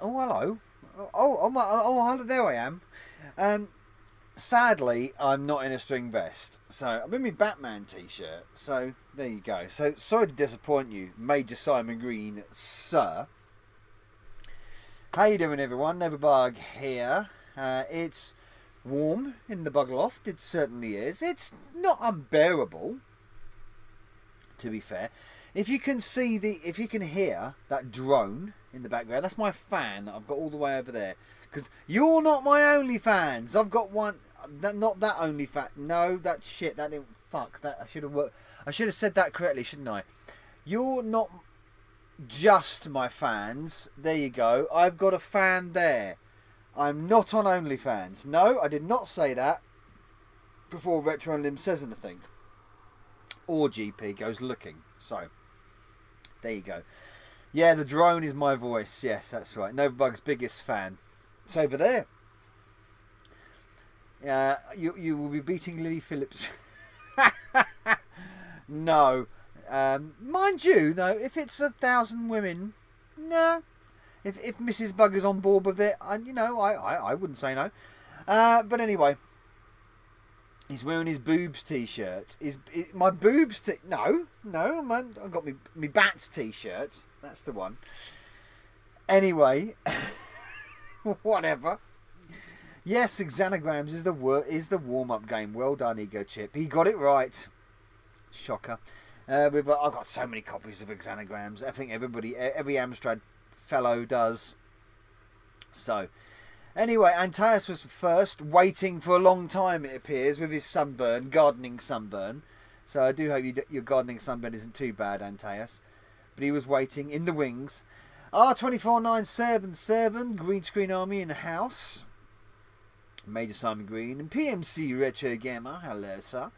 Oh, hello. Oh, there I am. Sadly, I'm not in a string vest, so I'm in my Batman t-shirt. So there you go. So sorry to disappoint you, Major Simon Green, sir. How you doing, everyone? Novabug here. It's warm in the bug loft. It certainly is. It's not unbearable, to be fair. If you can hear that drone in the background, that's my fan that I've got all the way over there. Because you're not my only fans. I've got one. Not that only fan. No, that shit. That didn't. Fuck. That I should have worked. I should have said that correctly, shouldn't I? You're not just my fans. There you go. I've got a fan there. I'm not on OnlyFans. No, I did not say that before Retro and Lim says anything. Or GP goes looking. So, there you go. Yeah, the drone is my voice. Yes, that's right. Novabug's biggest fan. It's over there. You will be beating Lily Phillips. No. Mind you, no, if it's 1,000 women, no. If Mrs. Bug is on board with it, I wouldn't say no. But anyway, he's wearing his boobs t-shirt. My boobs no, I've got me Bats t-shirt. That's the one. Anyway, whatever. Yes, Xanagrams is the warm-up game. Well done, Ego Chip. He got it right. Shocker. I've got so many copies of Xanagrams. I think every Amstrad fellow does. So, anyway, Antaeus was first, waiting for a long time, it appears, with his gardening sunburn. So I do hope your gardening sunburn isn't too bad, Antaeus. But he was waiting in the wings. R24977, Green Screen Army in the house. Major Simon Green and PMC Retro Gamer. Hello, sir.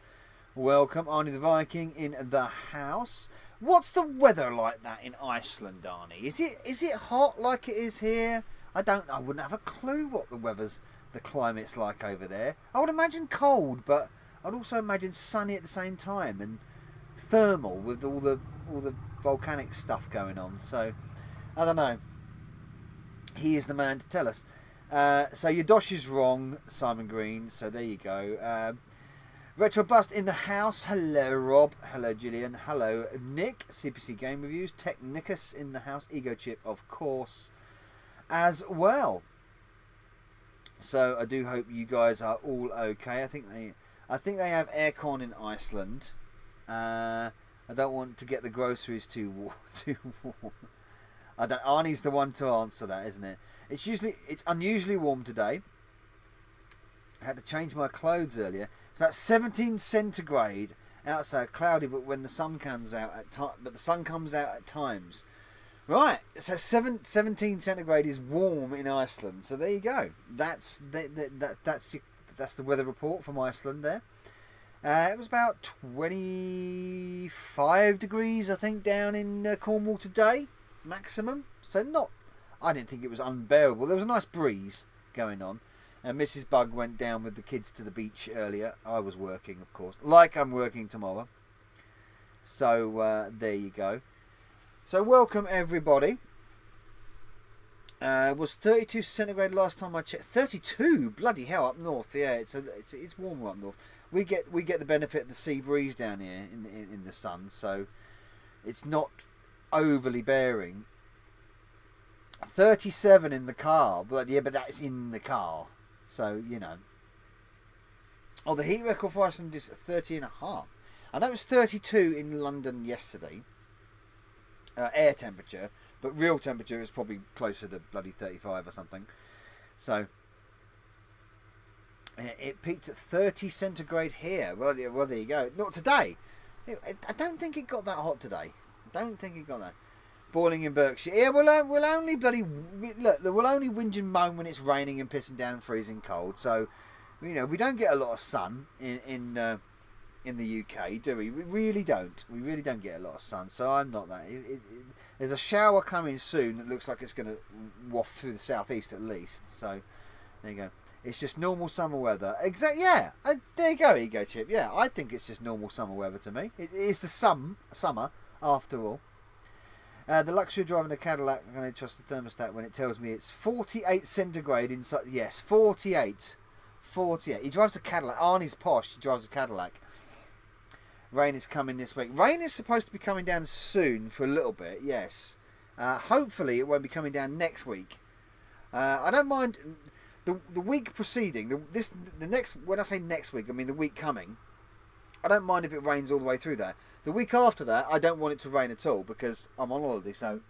Welcome, Arnie the Viking in the house. What's the weather like that in Iceland, Arnie? Is it hot like it is here? I wouldn't have a clue what the climate's like over there. I would imagine cold, but I'd also imagine sunny at the same time and thermal with all the volcanic stuff going on. So I don't know. He is the man to tell us. So your dosh is wrong, Simon Green. So there you go. Retro Bust in the house. Hello, Rob. Hello, Gillian. Hello, Nick. CPC Game Reviews. Technicus in the house. Ego Chip, of course, as well. So I do hope you guys are all okay. I think they have aircon in Iceland. I don't want to get the groceries too warm. Arnie's the one to answer that, isn't it? It's unusually warm today. I had to change my clothes earlier. It's about 17 centigrade outside, cloudy, but when the sun comes out at times. Right, so 17 centigrade is warm in Iceland. So there you go. That's the weather report from Iceland there. It was about 25 degrees, I think, down in Cornwall today, maximum. So I didn't think it was unbearable. There was a nice breeze going on. And Mrs. Bug went down with the kids to the beach earlier. I was working, of course, like I'm working tomorrow. So there you go. So welcome everybody. It was 32 centigrade last time I checked. 32, bloody hell, up north. Yeah, it's warmer up north. We get the benefit of the sea breeze down here in the sun, so it's not overly bearing. 37 in the car, but that's in the car. So, you know. Oh, the heat record for Iceland is 30.5. I know it was 32 in London yesterday. Air temperature. But real temperature is probably closer to bloody 35 or something. So, it peaked at 30 centigrade here. Well, there you go. Not today. I don't think it got that hot today. I don't think it got that. Boiling in Berkshire. Yeah, we'll only whinge and moan when it's raining and pissing down and freezing cold. So, you know, we don't get a lot of sun in the UK, do we? We really don't. We really don't get a lot of sun. So I'm not that. There's a shower coming soon. It looks like it's going to waft through the southeast at least. So there you go. It's just normal summer weather. Yeah. There you go, Ego Chip. Yeah, I think it's just normal summer weather to me. It is the summer after all. The luxury of driving a Cadillac, I'm going to trust the thermostat when it tells me it's 48 centigrade inside. Yes, 48. 48. He drives a Cadillac. Arnie's posh. He drives a Cadillac. Rain is coming this week. Rain is supposed to be coming down soon for a little bit, yes. Hopefully it won't be coming down next week. I don't mind the week preceding. The next, when I say next week, I mean the week coming. I don't mind if it rains all the way through there. The week after that, I don't want it to rain at all because I'm on holiday, so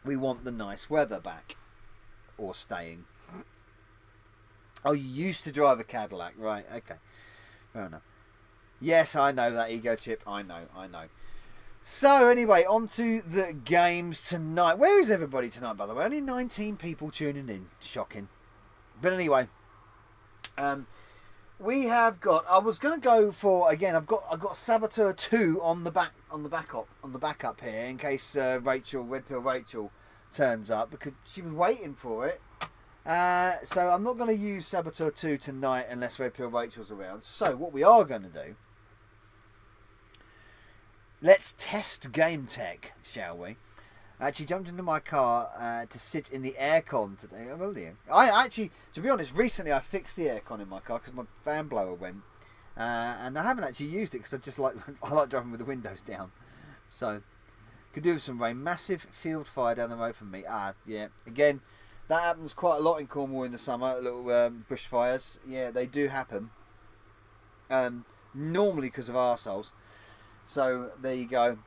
we want the nice weather back. Or staying. Oh, you used to drive a Cadillac, right? Okay, fair enough. Yes, I know that ego chip. I know. So anyway, on to the games tonight. Where is everybody tonight, by the way? Only 19 people tuning in. Shocking. But anyway, we have got. I was going to go for again. I've got Saboteur 2 on the backup here in case Red Pill Rachel turns up because she was waiting for it. So I'm not going to use Saboteur 2 tonight unless Red Pill Rachel's around. So what we are going to do, let's test game tech, shall we? I actually jumped into my car to sit in the aircon today. Oh, well, yeah. I actually, to be honest, recently I fixed the aircon in my car because my fan blower went. And I haven't actually used it because I like driving with the windows down. So, could do with some rain. Massive field fire down the road from me. Yeah. Again, that happens quite a lot in Cornwall in the summer. Little bushfires. Yeah, they do happen. Normally because of arseholes. So, there you go.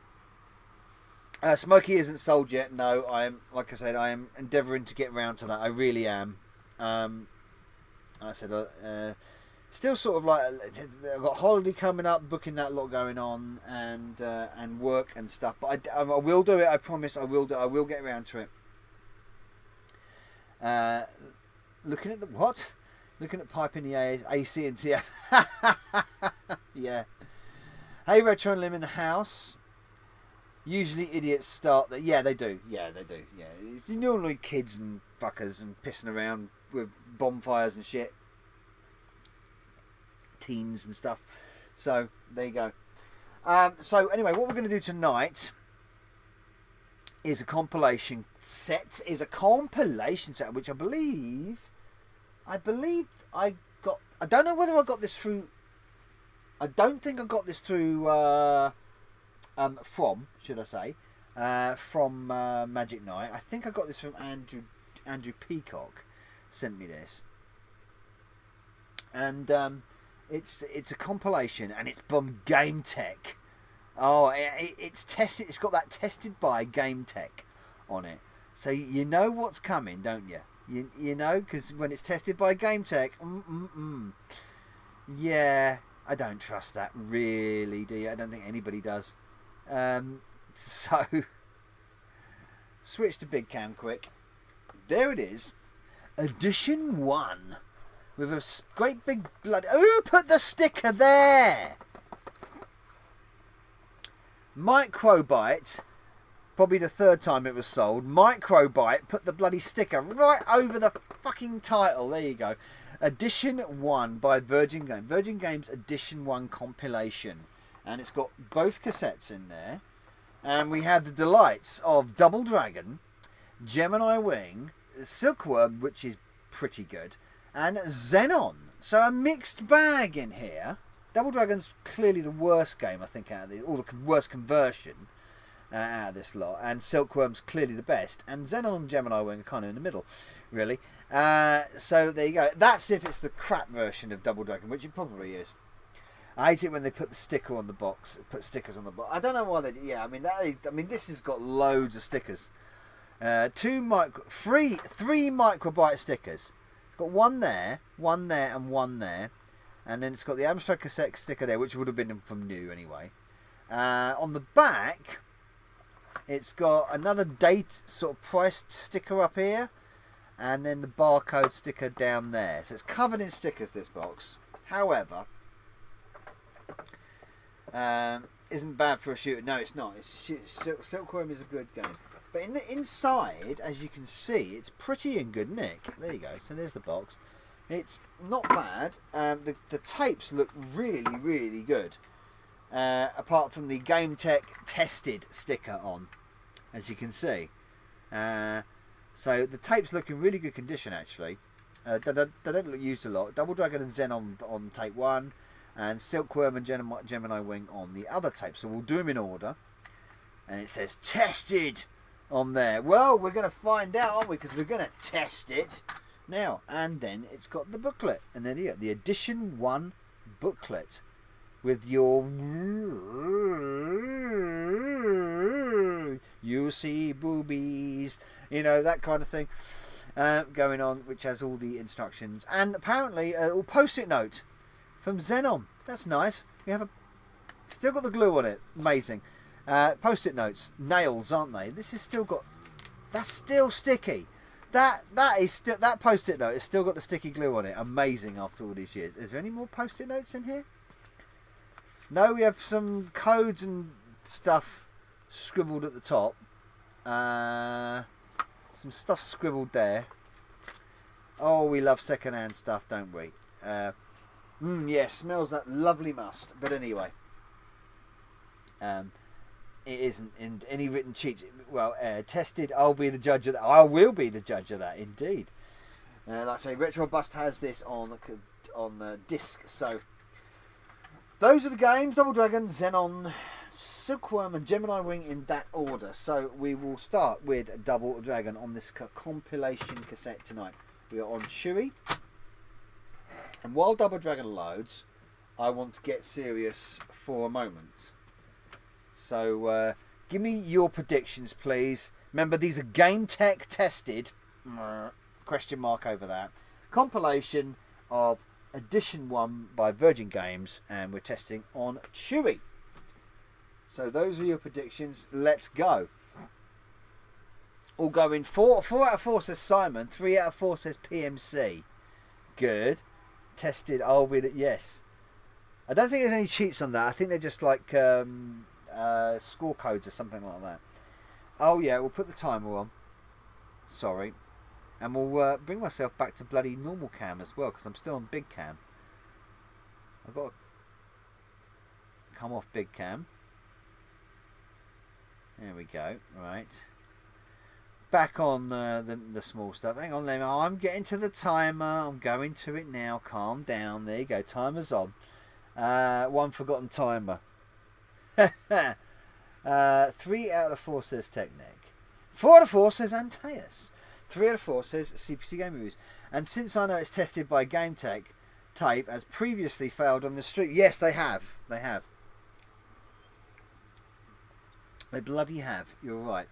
Smokey isn't sold yet. No, like I said, I am endeavouring to get round to that. I really am. I said, still sort of like I've got holiday coming up, booking that lot going on, and work and stuff. But I will do it. I promise. I will do. I will get around to it. Looking at the what? Looking at piping the AC into the yeah. Hey, Retro and Lim in the house. Usually idiots start that. Yeah, they do. Yeah, it's normally kids and fuckers and pissing around with bonfires and shit. Teens and stuff. So, there you go. So, anyway, what we're going to do tonight is a compilation set. Which I believe I got. I don't know whether I got this through. I don't think I got this through. From Magic Night. I think I got this from Andrew Peacock. Sent me this, and it's a compilation, and it's from Game Tech. Oh, it's tested. It's got that tested by Game Tech on it, so you know what's coming, don't you? You know, because when it's tested by Game Tech, yeah, I don't trust that really, do you? I don't think anybody does. So switch to big cam quick. There it is, edition 1 with a great big blood. Who put the sticker there? Microbyte, probably the third time it was sold. Microbyte put the bloody sticker right over the fucking title. There you go. Edition 1 by Virgin Games. Virgin Games Edition 1 compilation. And it's got both cassettes in there. And we have the delights of Double Dragon, Gemini Wing, Silkworm, which is pretty good, and Xenon. So a mixed bag in here. Double Dragon's clearly the worst game, I think, out of or the worst conversion out of this lot. And Silkworm's clearly the best. And Xenon and Gemini Wing are kind of in the middle, really. So there you go. That's if it's the crap version of Double Dragon, which it probably is. I hate it when they put the sticker on the box. Put stickers on the box. I don't know why they do. Yeah, I mean this has got loads of stickers. Three microbyte stickers. It's got one there, and one there, and then it's got the Amstrad cassette sticker there, which would have been from new anyway. On the back, it's got another date sort of price sticker up here, and then the barcode sticker down there. So it's covered in stickers, this box. However, isn't bad for a shooter. No, it's not. Silkworm is a good game. But in the inside, as you can see, it's pretty in good nick. There you go. So there's the box. It's not bad. The tapes look really, really good. apart from the Game Tech tested sticker on, as you can see. So the tape's looking really good condition actually. They don't look used a lot. Double Dragon and Zen on tape 1, and Silkworm and Gemini Wing on the other tape. So we'll do them in order. And it says tested on there. Well, we're going to find out, aren't we? Because we're going to test it now. And then it's got the booklet. And then the edition 1 booklet with your you see boobies, you know, that kind of thing going on, which has all the instructions. And apparently a post-it note from Xenon. That's nice. We have still got the glue on it. Amazing. Post-it notes, nails, aren't they? This is still got. That's still sticky. That post-it note has still got the sticky glue on it. Amazing after all these years. Is there any more post-it notes in here? No, we have some codes and stuff scribbled at the top. Some stuff scribbled there. Oh, we love second-hand stuff, don't we? Yeah, smells that lovely must. But anyway, it isn't in any written cheats. Well, tested. I'll be the judge of that. I will be the judge of that, indeed. Like I say, Retro Bust has this on the disc. So those are the games: Double Dragon, Xenon, Silkworm, and Gemini Wing in that order. So we will start with Double Dragon on this compilation cassette tonight. We are on Chewy. And while Double Dragon loads, I want to get serious for a moment. So give me your predictions, please. Remember, these are Game Tech tested. Question mark over that. Compilation of Edition 1 by Virgin Games, and we're testing on Chewy. So those are your predictions. Let's go. All going 4 out of 4 says Simon. 3 out of 4 says PMC. Good. Tested. I'll be yes. I don't think there's any cheats on that. I think they're just like score codes or something like that. Oh yeah, we'll put the timer on. Sorry. And we'll bring myself back to bloody normal cam as well, because I'm still on big cam. I've got to come off big cam. There we go. Right. Back on the small stuff. Hang on, I'm getting to the timer. I'm going to it now. Calm down. There you go. Timer's on. One forgotten timer. 3 out of 4 says Technic. 4 out of 4 says Antaeus. 3 out of 4 says CPC Game Reviews. And since I know it's tested by Game Tech, tape has previously failed on the stream. Yes, they have. They have. They bloody have. You're right.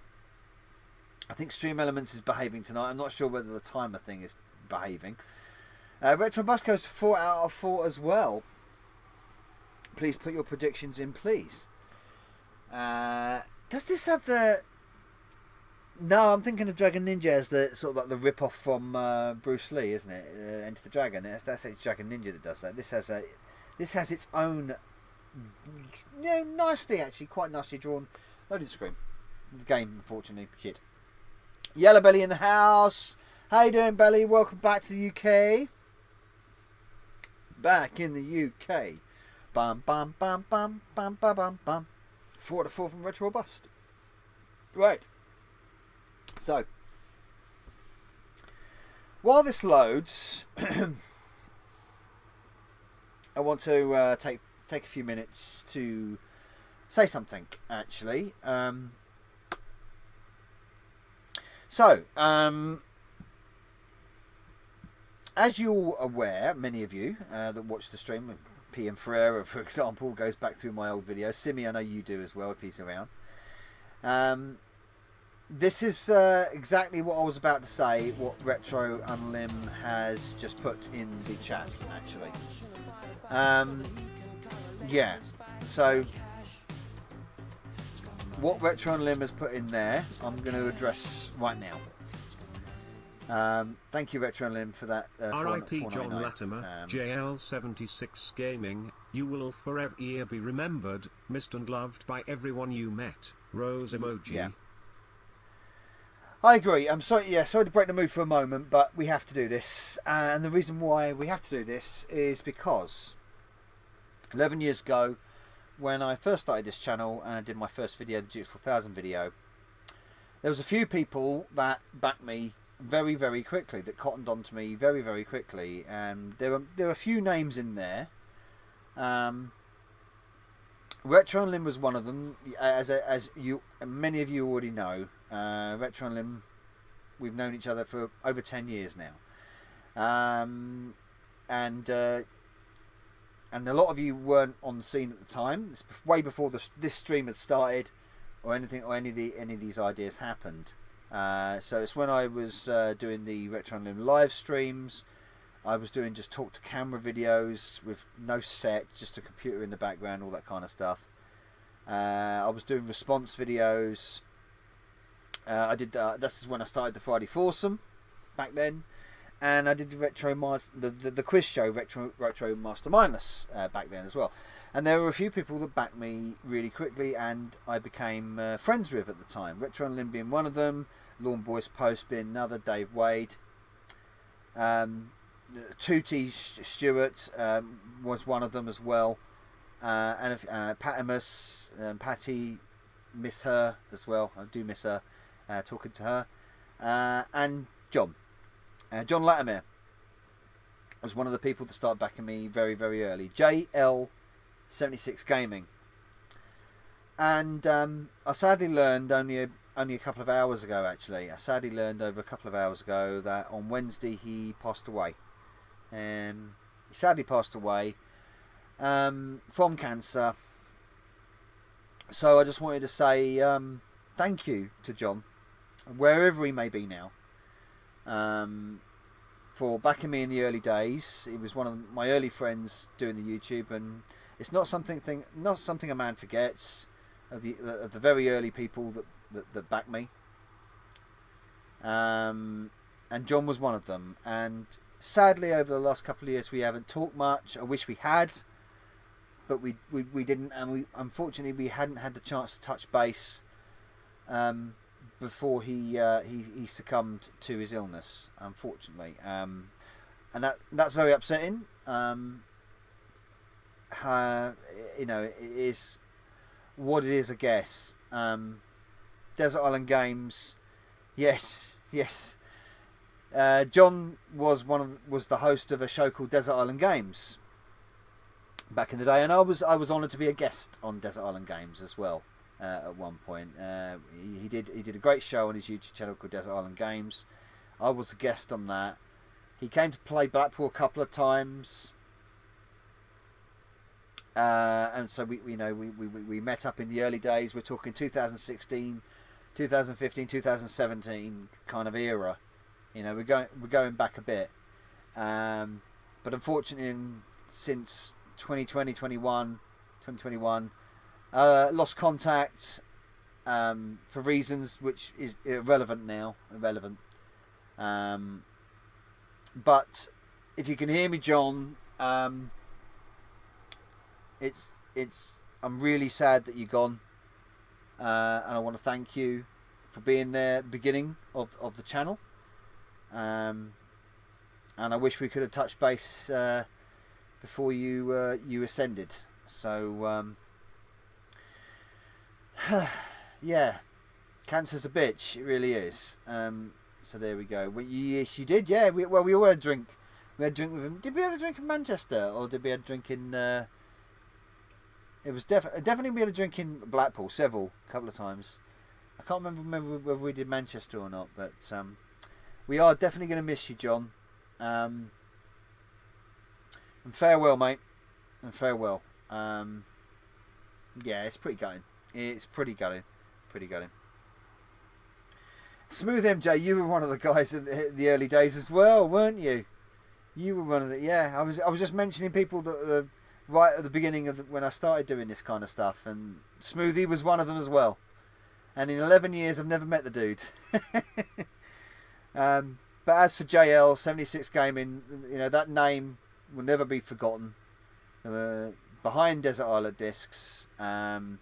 I think Stream Elements is behaving tonight. I'm not sure whether the timer thing is behaving. Retro Bus goes 4 out of 4 as well. Please put your predictions in, please. Does this have the... No, I'm thinking of Dragon Ninja as the sort of like the rip-off from Bruce Lee, isn't it? Enter the Dragon. That's Dragon Ninja that does that. This has its own, you know, nicely actually, quite nicely drawn loading screen. The game, unfortunately, shit. Yellow Belly in the house. How you doing, Belly? Welcome back to the UK. Back in the UK. Bum bum bum bum bum bum bum bum. 4 out of 4 from Retro Bust. Right. So, while this loads, I want to take a few minutes to say something. Actually, as you're aware, many of you that watch the stream, PM Ferreira, for example, goes back through my old videos. Simi, I know you do as well if he's around. This is exactly what I was about to say, what Retro Unlim has just put in the chat, actually. Yeah, so what Retro Unlim has put in there, I'm going to address right now. Thank you, Retro Unlim, for that. R.I.P. John Latimer, JL76 Gaming, you will forever be remembered, missed and loved by everyone you met. Rose emoji. Yeah. I agree. I'm sorry. Yeah, sorry to break the mood for a moment, but we have to do this. And the reason why we have to do this is because 11 years ago, when I first started this channel and I did my first video, the Dukes 4000 video, there was a few people that backed me very, very quickly, that cottoned on to me very, very quickly. And there were a few names in there. Retro and Lim was one of them, as many of you already know. Retro and Lim, we've known each other for over 10 years now, and a lot of you weren't on the scene at the time. It's way before this stream had started, or any of these ideas happened. So it's when I was doing the Retro and Lim live streams. I was doing just talk to camera videos with no set, just a computer in the background, all that kind of stuff. I was doing response videos. This is when I started the Friday Foursome back then, and I did the quiz show Retro Master Mindless back then as well. And there were a few people that backed me really quickly, and I became friends with at the time. Retro and Lim being one of them, Lawn Boys Post being another, Dave Wade. 2T Stewart was one of them as well, and Patimus, Patty, miss her as well. I do miss her, talking to her, and John Latimer was one of the people that started backing me very, very early. JL76 Gaming, and I sadly learned only a couple of hours ago. Actually, I sadly learned over a couple of hours ago that on Wednesday he passed away. He sadly passed away from cancer. So I just wanted to say thank you to John, wherever he may be now, for backing me in the early days. He was one of my early friends doing the YouTube, and it's not something a man forgets, of the very early people that backed me. And John was one of them. And sadly, over the last couple of years, we haven't talked much. I wish we had, but we didn't, and unfortunately we hadn't had the chance to touch base before he succumbed to his illness, unfortunately, and that's very upsetting. It is what it is, I guess. Desert Island Games, yes. John was the host of a show called Desert Island Games back in the day, and I was honoured to be a guest on Desert Island Games as well at one point. He did a great show on his YouTube channel called Desert Island Games. I was a guest on that. He came to play Blackpool a couple of times, and so we met up in the early days. We're talking 2016, 2015, 2017 kind of era. We're going back a bit, but unfortunately, since 2021, lost contact for reasons which is irrelevant now. But if you can hear me, John, it's I'm really sad that you're gone, and I want to thank you for being there at the beginning of the channel. And I wish we could have touched base before you ascended. So yeah, cancer's a bitch. It really is. So there we go. Well, yes, you did. Yeah. We all had a drink. We had a drink with him. Did we have a drink in Manchester, or did we have a drink in? It was definitely we had a drink in Blackpool. A couple of times. I can't remember whether we did Manchester or not, but we are definitely going to miss you, John. And farewell, mate. And farewell. Yeah, it's pretty gutting. It's pretty gutting. Smooth MJ, you were one of the guys in the early days as well, weren't you? You were one of the... Yeah, I was just mentioning people that right at the beginning of when I started doing this kind of stuff, and Smoothie was one of them as well. And in 11 years, I've never met the dude. But as for JL 76 Gaming, that name will never be forgotten. Behind Desert Island Discs, and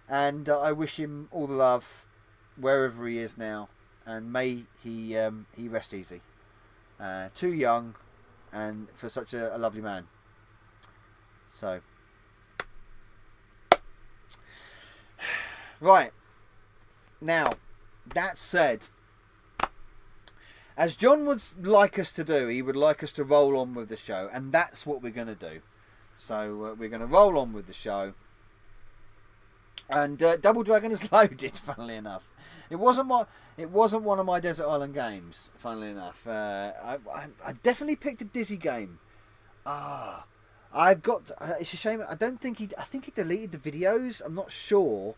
I wish him all the love wherever he is now, and may he rest easy. Too young, and for such a lovely man. So Right. Now, that said, as John would like us to do, he would like us to roll on with the show, and that's what we're going to do. So we're going to roll on with the show. And Double Dragon is loaded. Funnily enough, it wasn't one of my Desert Island games. Funnily enough, I definitely picked a Dizzy game. I've got. It's a shame. I think he deleted the videos. I'm not sure.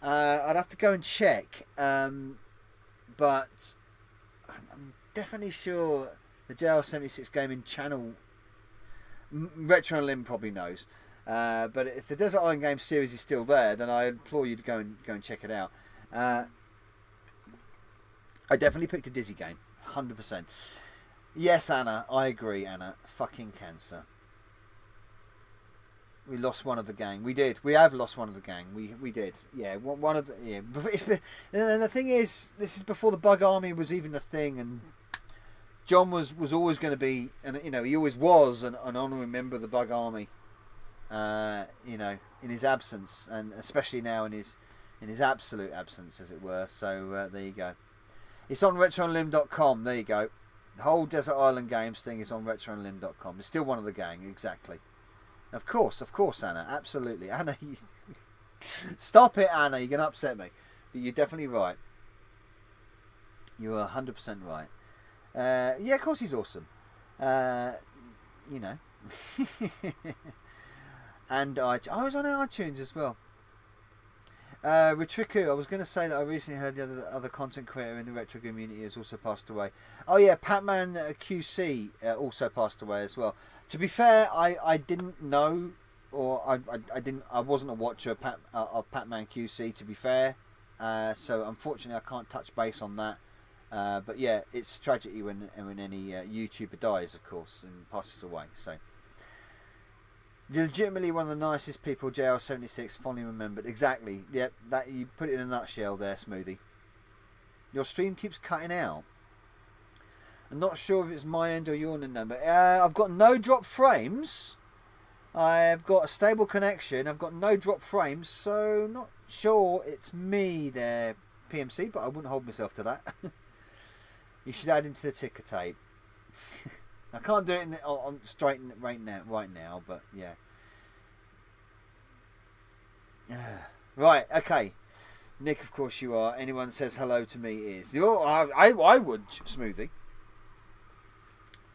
I'd have to go and check. But I'm definitely sure the JL76 gaming channel, Retro and Lim probably knows. But if the Desert Island Games series is still there, then I implore you to go and check it out. I definitely picked a Dizzy game, 100%. Yes, Anna, I agree. Anna, fucking cancer. We lost one of the gang. We did. We have lost one of the gang. We did. Yeah, one of the. Yeah. And the thing is, this is before the Bug Army was even a thing, and John was always going to be, and he always was an honorary member of the Bug Army. In his absence, and especially now in his absolute absence, as it were. So there you go. It's on retroandlim.com. There you go. The whole Desert Island Games thing is on retroandlim.com. It's still one of the gang, exactly. Of course, Anna. Absolutely, Anna. Stop it, Anna. You're gonna upset me. But you're definitely right. You are 100% right. Yeah, of course he's awesome. And I was on iTunes as well. Ritriku, I was going to say that I recently heard the other content creator in the retro community has also passed away. Oh yeah, Patman QC also passed away as well. To be fair, I didn't know, or I wasn't a watcher of Patman QC. To be fair, so unfortunately I can't touch base on that. But yeah, it's a tragedy when any YouTuber dies, of course, and passes away. So. Legitimately one of the nicest people JL76 fondly remembered. Exactly. Yep, that you put it in a nutshell there, Smoothie. Your stream keeps cutting out. I'm not sure if it's my end or your end number. I've got no drop frames. I've got a stable connection. I've got no drop frames, so not sure it's me there, PMC, but I wouldn't hold myself to that. You should add him to the ticker tape. I can't do it on straight right now, but yeah. Right, okay. Nick, of course you are. Anyone says hello to me is. I would, Smoothie.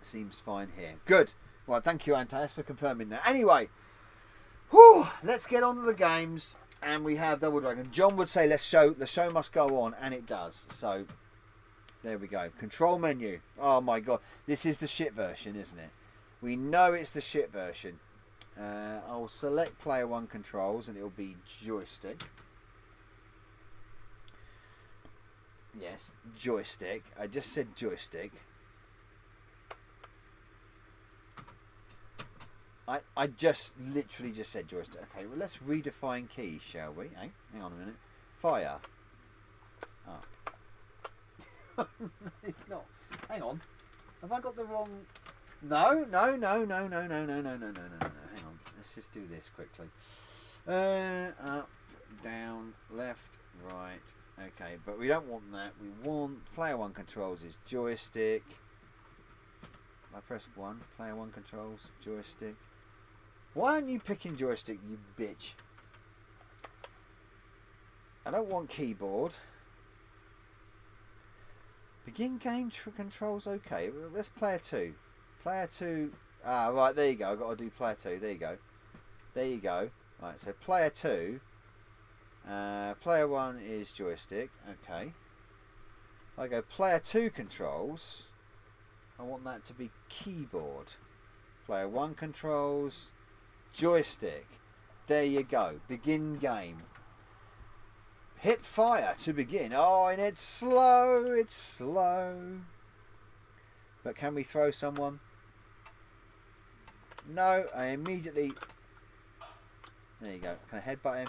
Seems fine here. Good. Well, thank you, Antas, for confirming that. Anyway, let's get on to the games. And we have Double Dragon. John would say, the show must go on, and it does. So... there we go. Control menu. Oh my god. This is the shit version, isn't it? We know it's the shit version. I'll select player 1 controls and it'll be joystick. Yes, joystick. I just said joystick. I literally just said joystick. Okay, well let's redefine keys, shall we? Hang on a minute. Fire. Oh. It's not. Hang on. Have I got the wrong? No. Hang on. Let's just do this quickly. Up, down, left, right. Okay, but we don't want that. We want player 1 controls is joystick. I press 1. Player 1 controls joystick. Why aren't you picking joystick, you bitch? I don't want keyboard. Begin game controls, okay. Let's player 2. Player 2. Ah, right, there you go. I've got to do player 2. There you go. There you go. Right, so player 2. Player 1 is joystick. Okay. I go player 2 controls. I want that to be keyboard. Player 1 controls. Joystick. There you go. Begin game. Hit fire to begin. Oh, and it's slow. It's slow. But can we throw someone? No, I immediately... There you go. Can I headbutt him?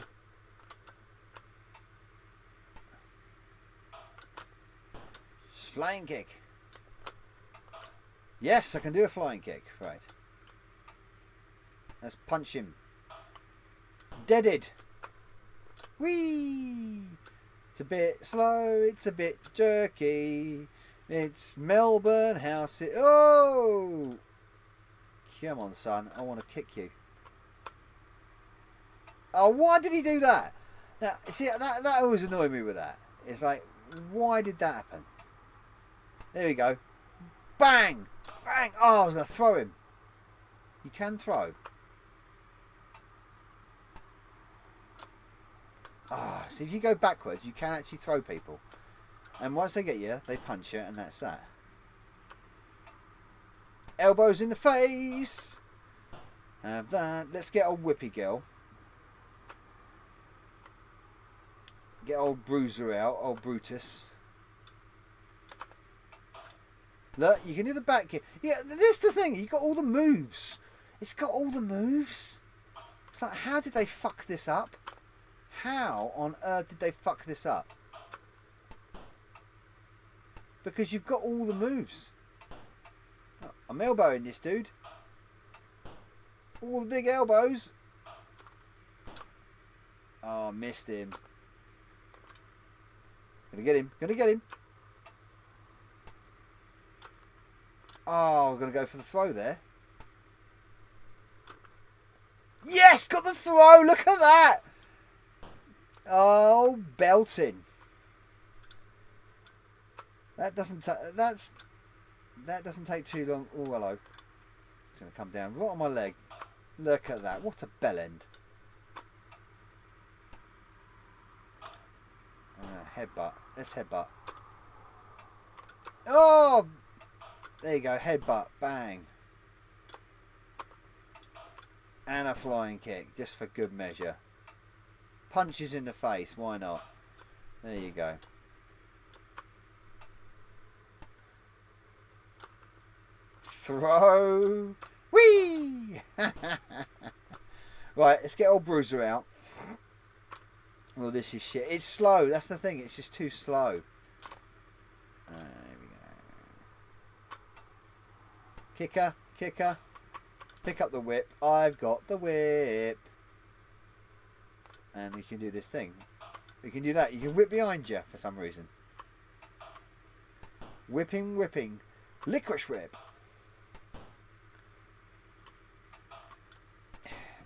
Flying kick. Yes, I can do a flying kick. Right. Let's punch him. Deaded. Whee! It's a bit slow, it's a bit jerky. It's Melbourne House. Oh! Come on, son. I want to kick you. Oh, why did he do that? Now, see, that always annoyed me with that. It's like, why did that happen? There we go. Bang! Bang! Oh, I was going to throw him. You can throw. Ah, so if you go backwards, you can actually throw people. And once they get you, they punch you, and that's that. Elbows in the face. Have that. Let's get old Whippy Girl. Get old Bruiser out, old Brutus. Look, you can do the back kick. Yeah, this is the thing. You got all the moves. It's got all the moves. It's like, how did they fuck this up? How on earth did they fuck this up? Because you've got all the moves. Oh, I'm elbowing this dude. All the big elbows. Oh, I missed him. Gonna get him. Gonna get him. Oh, I'm gonna go for the throw there. Yes, got the throw. Look at that. Oh, belting. That doesn't take too long. Oh, hello. It's gonna come down right on my leg. Look at that. What a bell end. Headbutt. Let's headbutt. Oh! There you go. Headbutt. Bang. And a flying kick. Just for good measure. Punches in the face. Why not? There you go. Throw. Whee! Right. Let's get old Bruiser out. Well, this is shit. It's slow. That's the thing. It's just too slow. There we go. Kicker. Kicker. Pick up the whip. I've got the whip. And you can do this thing. You can do that. You can whip behind you for some reason. Whipping, whipping. Licorice whip.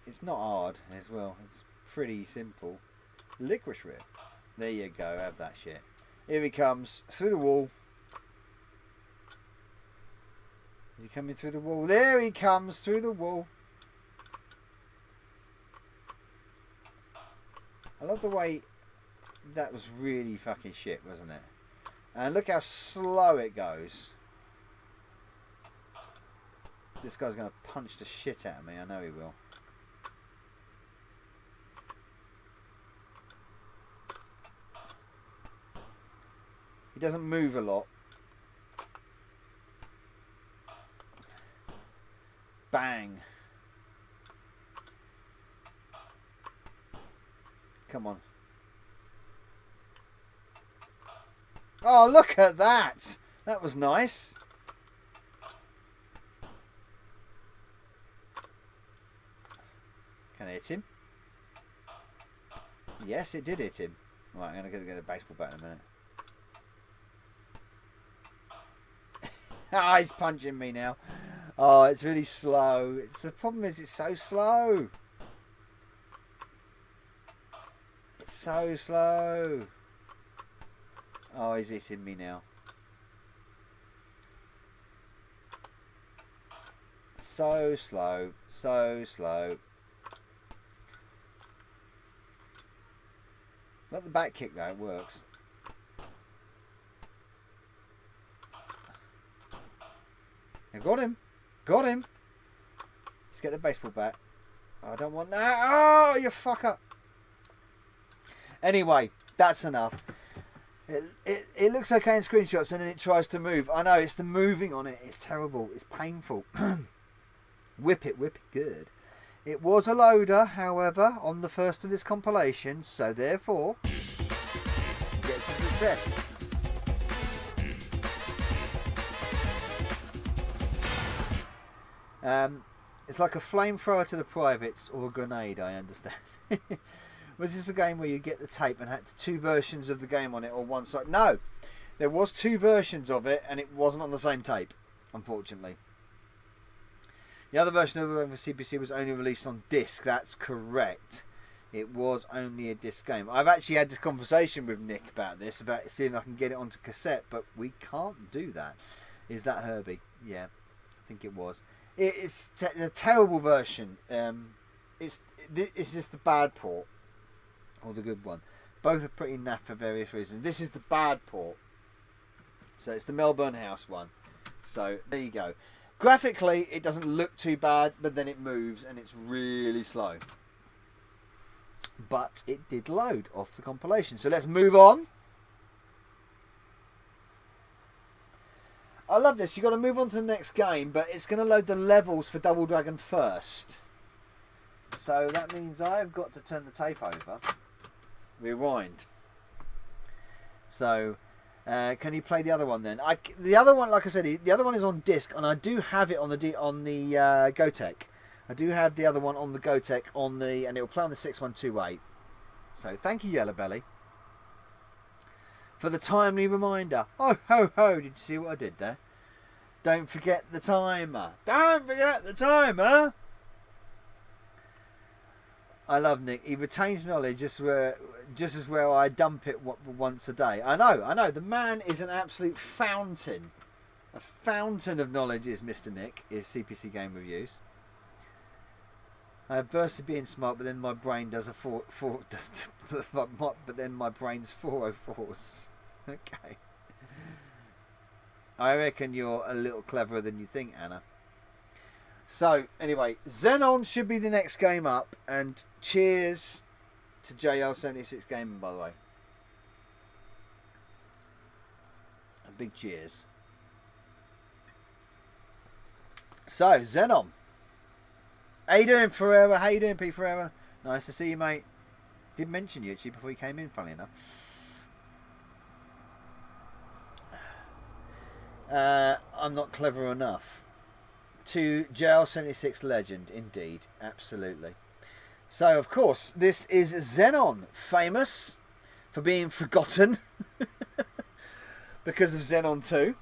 It's not hard as well. It's pretty simple. Licorice whip. There you go. Have that shit. Here he comes. Through the wall. Is he coming through the wall? There he comes through the wall. I love the way that was really fucking shit, wasn't it? And look how slow it goes. This guy's going to punch the shit out of me. I know he will. He doesn't move a lot. Bang. Come on. Oh, look at that. That was nice. Can I hit him? Yes, it did hit him. Right, I'm going to get the baseball bat in a minute. Ah, he's punching me now. Oh, it's really slow. The problem is it's so slow. It's so slow. Oh, he's hitting me now. So slow. So slow. Not the back kick though, it works. I got him. Got him. Let's get the baseball bat. Oh, I don't want that. Oh, you fucker. Anyway, that's enough. It looks okay in screenshots and then it tries to move. I know, it's the moving on it. It's terrible. It's painful. Whip it good. It was a loader, however, on the first of this compilation, so therefore, it's a success. It's like a flamethrower to the privates or a grenade, I understand. Was this a game where you get the tape and had two versions of the game on it, or one side? No, there was two versions of it, and it wasn't on the same tape, unfortunately. The other version of the CPC was only released on disc. That's correct. It was only a disc game. I've actually had this conversation with Nick about this, about seeing if I can get it onto cassette, but we can't do that. Is that Herbie? Yeah, I think it was. It's a terrible version. Is this the bad port or the good one? Both are pretty naff for various reasons. This is the bad port. So it's the Melbourne House one. So there you go. Graphically, it doesn't look too bad, but then it moves and it's really slow. But it did load off the compilation. So let's move on. I love this. You've got to move on to the next game, but it's going to load the levels for Double Dragon first. So that means I've got to turn the tape over. Rewind. So, can you play the other one then? The other one, like I said, the other one is on disc, and I do have it on the Gotek. I do have the other one on the Gotek and it will play on the 6128. So thank you, Yellow Belly, for the timely reminder. Oh ho ho! Did you see what I did there? Don't forget the timer. Don't forget the timer. I love Nick. He retains knowledge just as well I dump it once a day. I know. The man is an absolute fountain. A fountain of knowledge is Mr. Nick, is CPC Game Reviews. I burst of being smart, but then my brain does but then my brain's 404s. Okay. I reckon you're a little cleverer than you think, Anna. So, anyway, Xenon should be the next game up, and cheers to JL76 Gaming, by the way. A big cheers. So, Xenon. How you doing, Ferreira? How you doing, P. Ferreira? Nice to see you, mate. Did mention you, actually, before you came in, funny enough. I'm not clever enough. To JL76 Legend, indeed. Absolutely. So, of course, this is Xenon, famous for being forgotten because of Xenon 2.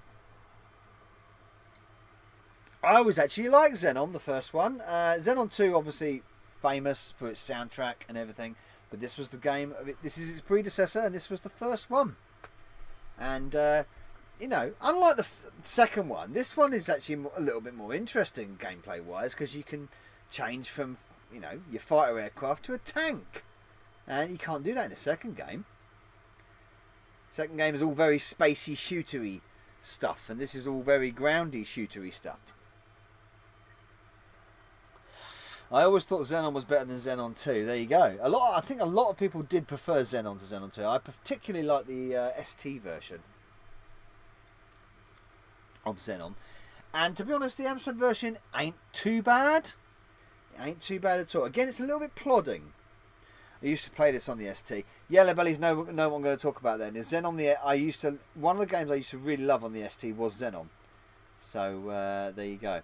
I always actually like Xenon, the first one. Xenon 2, obviously famous for its soundtrack and everything, but this was the game. This is its predecessor, and this was the first one. And you know, unlike the second one, this one is actually a little bit more interesting gameplay-wise, because you can change from, you know, your fighter aircraft to a tank, and you can't do that in the second game. Second game is all very spacey, shootery stuff, and this is all very groundy, shootery stuff. I always thought Xenon was better than Xenon 2. There you go. I think a lot of people did prefer Xenon to Xenon 2. I particularly like the ST version of Xenon. And to be honest, the Amstrad version ain't too bad. It ain't too bad at all. Again, it's a little bit plodding. I used to play this on the ST. Yellow Belly's no one going to talk about that. Xenon, one of the games I used to really love on the ST was Xenon. So there you go.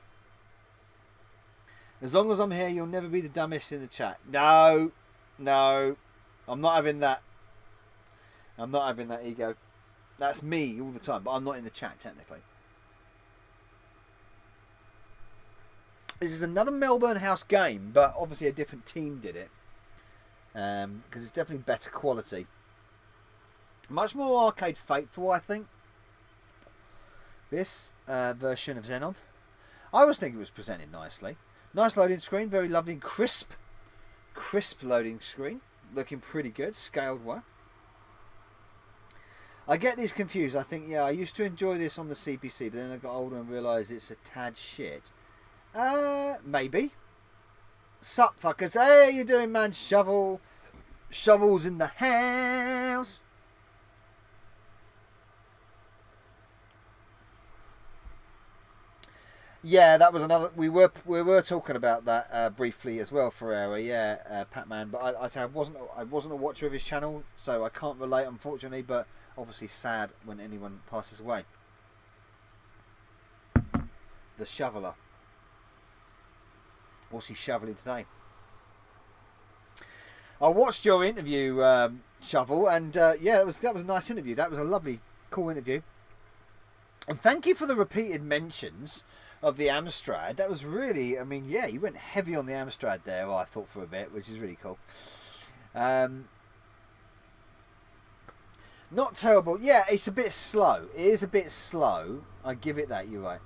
As long as I'm here, you'll never be the dumbest in the chat. No, I'm not having that. I'm not having that ego. That's me all the time, but I'm not in the chat technically. This is another Melbourne House game, but obviously a different team did it. Because it's definitely better quality. Much more arcade faithful, I think. This version of Xenon. I always think it was presented nicely. Nice loading screen, very lovely and crisp. Crisp loading screen. Looking pretty good, scaled well. I get these confused. I think, yeah, I used to enjoy this on the CPC, but then I got older and realised it's a tad shit. Maybe. Sup, fuckers. Hey, you doing, man? Shovels in the house. Yeah, that was another. We were talking about that briefly as well, Ferreira. Yeah, Patman. But I wasn't a watcher of his channel, so I can't relate, unfortunately. But obviously, sad when anyone passes away. The shoveler. What's he shoveling today? I watched your interview, Shovel, and yeah, that was a nice interview. That was a lovely, cool interview. And thank you for the repeated mentions of the Amstrad. That was really, I mean, yeah, you went heavy on the Amstrad there, I thought, for a bit, which is really cool. Not terrible. Yeah, it's a bit slow. It is a bit slow. I give it that, you're right.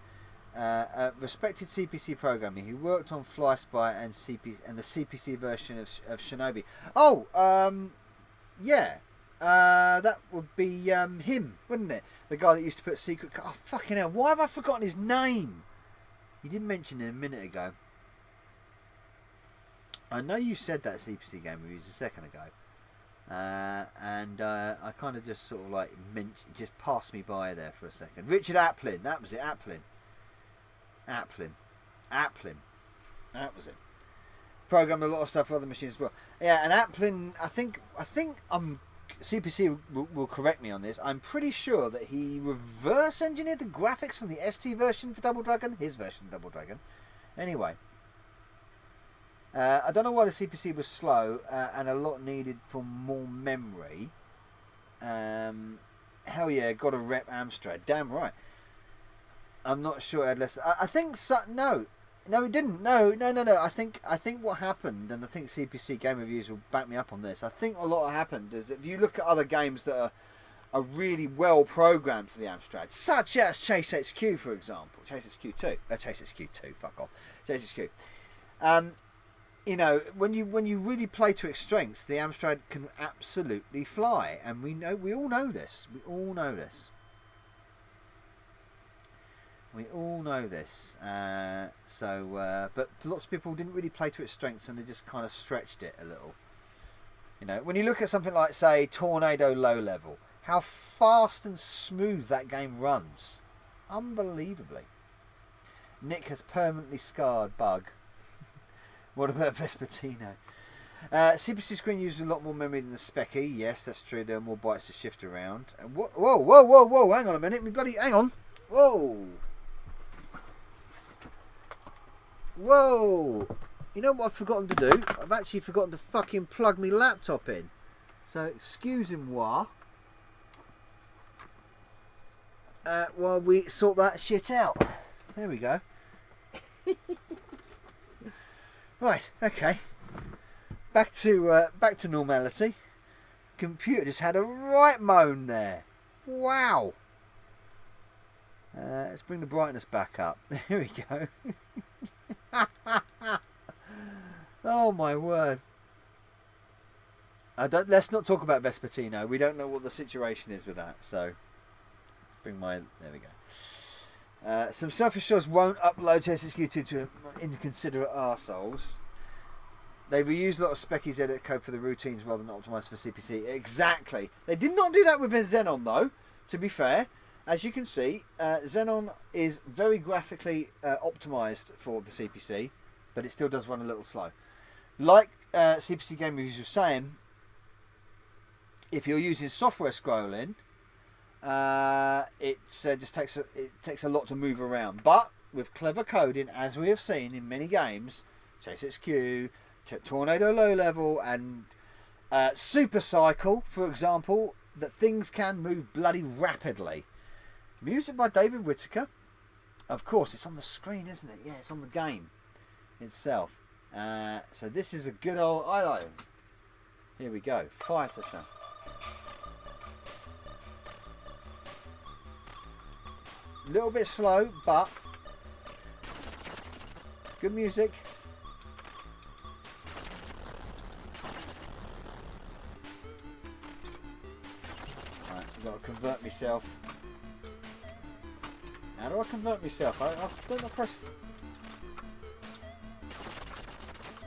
Respected CPC programmer who worked on Fly Spy and the CPC version of Shinobi. Oh, yeah. That would be him, wouldn't it? The guy that used to put secret... Oh, fucking hell. Why have I forgotten his name? You did mention it a minute ago. I know you said that CPC game reviews a second ago. And I kind of just sort of like just passed me by there for a second. Richard Applin, that was it. Applin, that was it. Programmed a lot of stuff for other machines as well. Yeah, and Applin, I think CPC will correct me on this. I'm pretty sure that he reverse engineered the graphics from the ST version for Double Dragon, his version of Double Dragon. Anyway. I don't know why the CPC was slow and a lot needed for more memory. Hell yeah, got a rep Amstrad. Damn right. I'm not sure it had less. I think so. No, it didn't. No. I think what happened, and I think CPC game reviews will back me up on this. I think a lot happened is if you look at other games that are really well programmed for the Amstrad, such as Chase HQ, for example. Chase HQ 2. Chase HQ 2. Fuck off. Chase HQ. You know, when you really play to its strengths, the Amstrad can absolutely fly, and we all know this. We all know this. But lots of people didn't really play to its strengths, and they just kind of stretched it a little. You know, when you look at something like, say, Tornado Low Level, how fast and smooth that game runs, unbelievably. Nick has permanently scarred Bug. What about Vespertino? CPC screen uses a lot more memory than the Specky. Yes, that's true. There are more bytes to shift around. Whoa! Hang on a minute. Hang on. Whoa! You know what I've forgotten to do? I've actually forgotten to fucking plug my laptop in. So, excusez-moi. While we sort that shit out. There we go. Right, okay. Back to normality. Computer just had a right moan there. Wow. Let's bring the brightness back up. There we go. Oh my word. Let's not talk about Vespertino. We don't know what the situation is with that. So, let's bring there we go. Some selfish shows won't upload JSXQ2 to inconsiderate arseholes. They reused a lot of Specky's edit code for the routines rather than optimised for CPC. Exactly. They did not do that with Xenon though, to be fair. As you can see, Xenon is very graphically optimised for the CPC, but it still does run a little slow. Like CPC Game Reviews were saying, if you're using software scrolling, it just takes a lot to move around. But with clever coding, as we have seen in many games, Chase HQ, Tornado Low Level, and Super Cycle, for example, that things can move bloody rapidly. Music by David Whittaker. Of course, it's on the screen, isn't it? Yeah, it's on the game itself. So this is a good old ILO. Here we go. Fighter Show. A little bit slow, but good music. Right, I've got to convert myself. How do I convert myself? I don't know, press.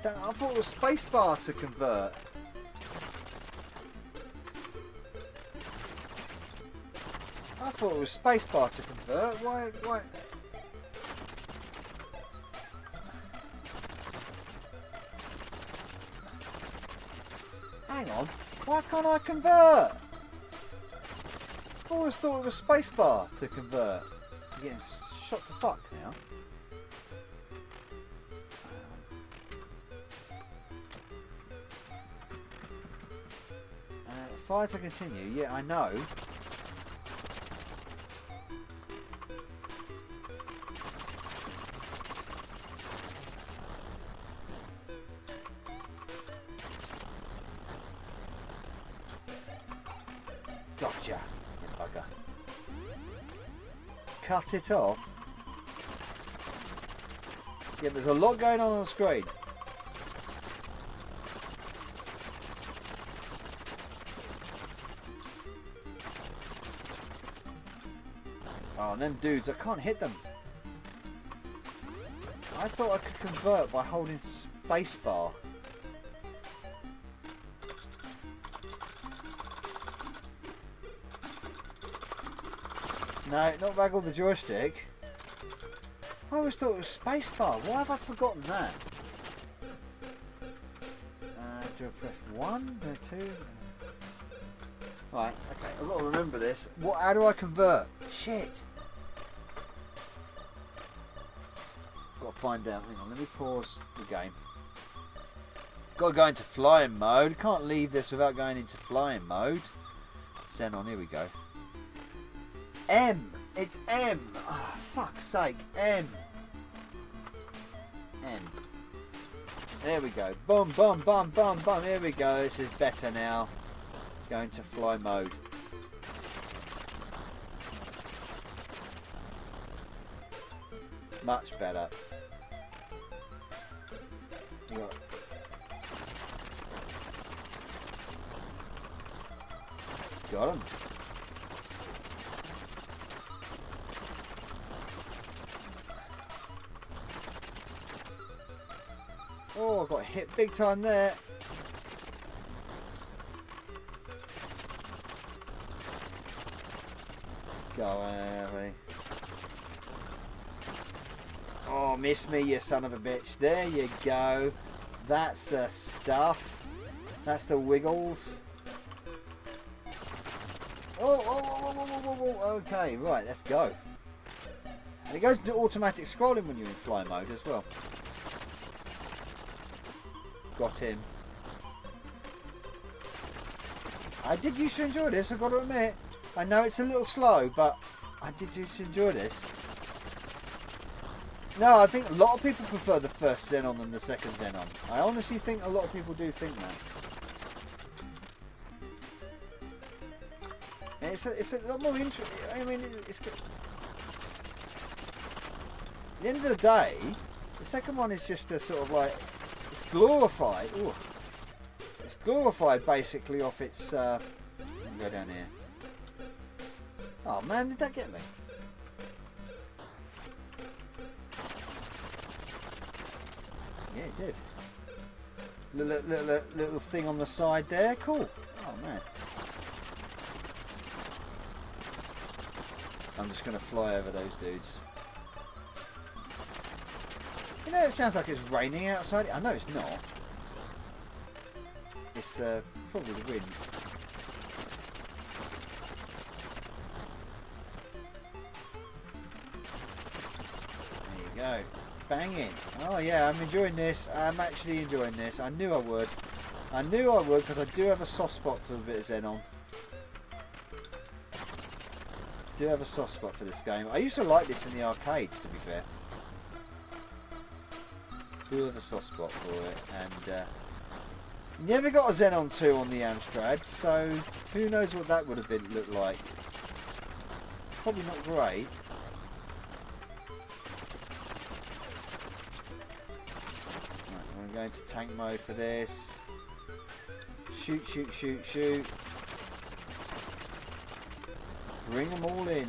I thought it was spacebar to convert. I thought it was spacebar to convert. Why? Hang on. Why can't I convert? I always thought it was spacebar to convert. I'm getting shot to fuck now. Fire to continue. Yeah, I know. Gotcha, you bugger. Cut it off. Yeah, there's a lot going on the screen. Oh, and them dudes, I can't hit them. I thought I could convert by holding spacebar. No, not waggle the joystick. I always thought it was spacebar. Why have I forgotten that? Do I press 1? 2? Right, okay, I've got to remember this. How do I convert? Shit! Got to find out. Hang on, let me pause the game. Got to go into flying mode. Can't leave this without going into flying mode. Xenon, here we go. M! It's M! Oh, fuck's sake. M! M. There we go. Boom, boom, boom, boom, boom. Here we go. This is better now. Going to fly mode. Much better. Got him. Oh, I got hit big time there. Go away. Oh, miss me, you son of a bitch. There you go. That's the stuff. That's the wiggles. Oh, okay, right, let's go. And it goes into automatic scrolling when you're in fly mode as well. Got him. I did used to enjoy this, I've got to admit. I know it's a little slow, but I did used to enjoy this. No, I think a lot of people prefer the first Xenon than the second Xenon. I honestly think a lot of people do think that. And it's a lot more interesting. I mean, it's at the end of the day, the second one is just a sort of like, it's glorified. Ooh. It's glorified basically off its. I'll go down here. Oh man, did that get me? Yeah, it did. Little thing on the side there. Cool. Oh man. I'm just going to fly over those dudes. You know, it sounds like it's raining outside. I know it's not. It's probably the wind. There you go. Banging. Oh yeah, I'm enjoying this. I'm actually enjoying this. I knew I would. I knew I would because I do have a soft spot for a bit of Xenon. I do have a soft spot for this game. I used to like this in the arcades, to be fair. Do have a soft spot for it, and never got a Xenon 2 on the Amstrad, so who knows what that would have been looked like. Probably not great. Right, we're going to tank mode for this. Shoot, shoot, shoot, shoot. Bring them all in.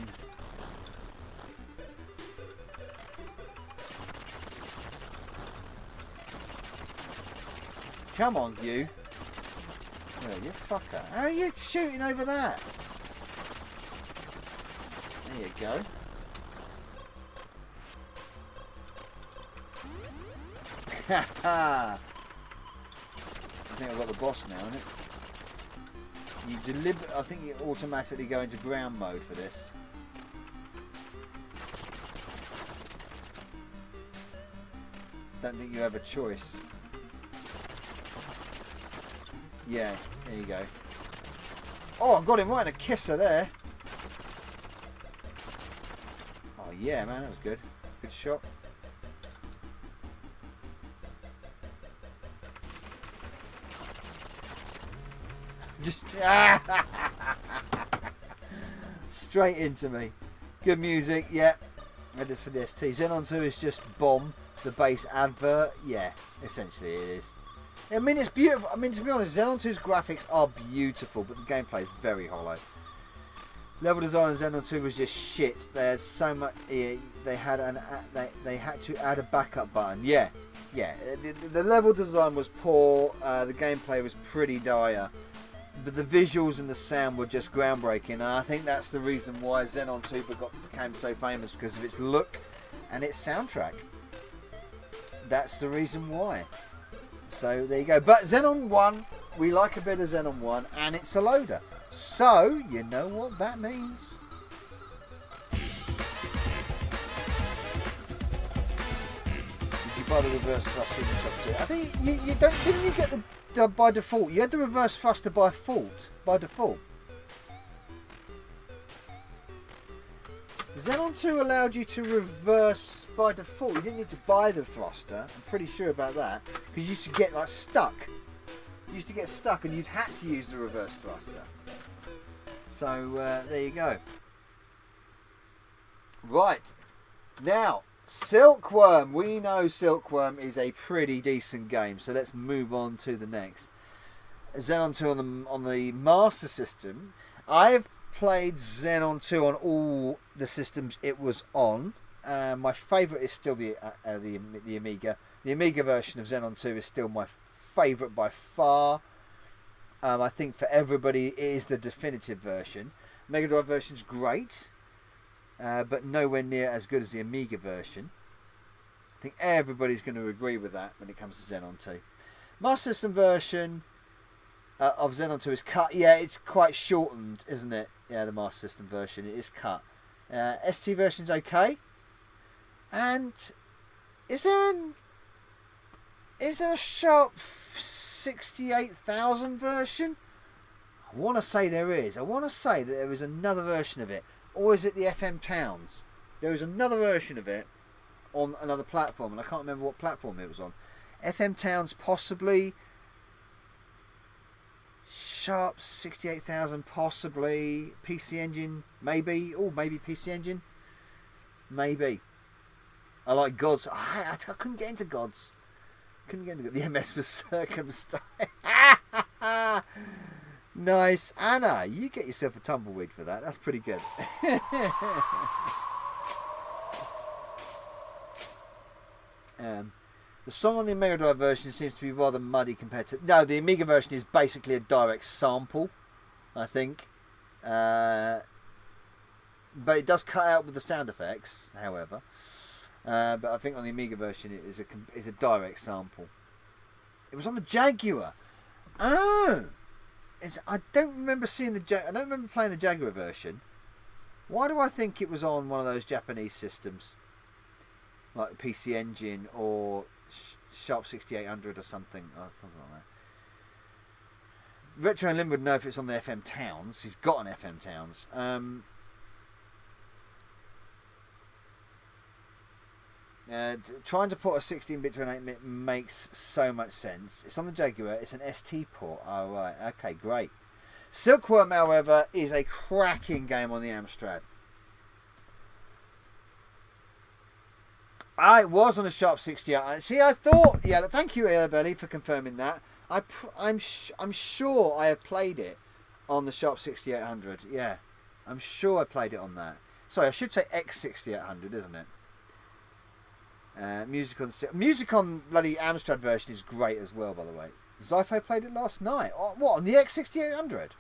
Come on, you. Oh, you fucker. How are you shooting over that? There you go. Ha ha! I think I've got the boss now, isn't it? I think you automatically go into ground mode for this. Don't think you have a choice. Yeah, there you go. Oh, I got him right in a kisser there. Oh yeah, man, that was good. Good shot. Just straight into me. Good music, yeah. And this for the ST. Xenon 2 is just bomb. The base advert, yeah, essentially it is. I mean, it's beautiful. I mean, to be honest, Xenon 2's graphics are beautiful, but the gameplay is very hollow. Level design in Xenon 2 was just shit. There's so much. They had to add a backup button. Yeah. The level design was poor. The gameplay was pretty dire. But the visuals and the sound were just groundbreaking, and I think that's the reason why Xenon 2 became so famous, because of its look and its soundtrack. That's the reason why. So there you go. But Xenon 1, we like a bit of Xenon 1, and it's a loader. So you know what that means. Did you buy the reverse thruster in the shop too? I think you don't. Didn't you get the by default? You had the reverse thruster by default. Xenon 2 allowed you to reverse by default. You didn't need to buy the thruster. I'm pretty sure about that, because you used to get like stuck. You used to get stuck, and you'd had to use the reverse thruster. So there you go. Right now, Silkworm. We know Silkworm is a pretty decent game, so let's move on to the next. Xenon 2 on the Master System. I've played Xenon 2 on all the systems it was on. My favourite is still the Amiga. The Amiga version of Xenon 2 is still my favourite by far. I think for everybody it is the definitive version. Mega Drive version's great, but nowhere near as good as the Amiga version. I think everybody's going to agree with that when it comes to Xenon 2. Master System version of Xenon 2 is cut. Yeah, it's quite shortened, isn't it? Yeah, the Master System version, it is cut. ST version's okay. And is there a sharp 68,000 version? I want to say there is. I want to say that there is another version of it. Or is it the FM Towns? There is another version of it on another platform, and I can't remember what platform it was on. FM Towns possibly. Sharp 68,000 possibly. PC Engine maybe. Oh, maybe PC Engine. Maybe. I like Gods. I couldn't get into Gods. Couldn't get into the MS was circumcised. Nice. Anna, you get yourself a tumbleweed for that. That's pretty good. The song on the Mega Drive version seems to be rather muddy compared to... No, the Amiga version is basically a direct sample, I think. But it does cut out with the sound effects, however. But I think on the Amiga version it is a direct sample. It was on the Jaguar. Oh! I don't remember seeing I don't remember playing the Jaguar version. Why do I think it was on one of those Japanese systems? Like PC Engine or Sharp 6800 or something. Or something like that. Retro and Lim would know if it's on the FM Towns. He's got an FM Towns. Trying to put a 16-bit to an 8-bit makes so much sense. It's on the Jaguar. It's an ST port. Oh, right. Okay, great. Silkworm, however, is a cracking game on the Amstrad. I was on a Sharp 68. See, I thought... Yeah, thank you, Belly, for confirming that. I'm sure I have played it on the Sharp 6800. Yeah, I'm sure I played it on that. Sorry, I should say X6800, isn't it? Music on bloody Amstrad version is great as well, by the way. Zypho played it last night. What, on the X6800?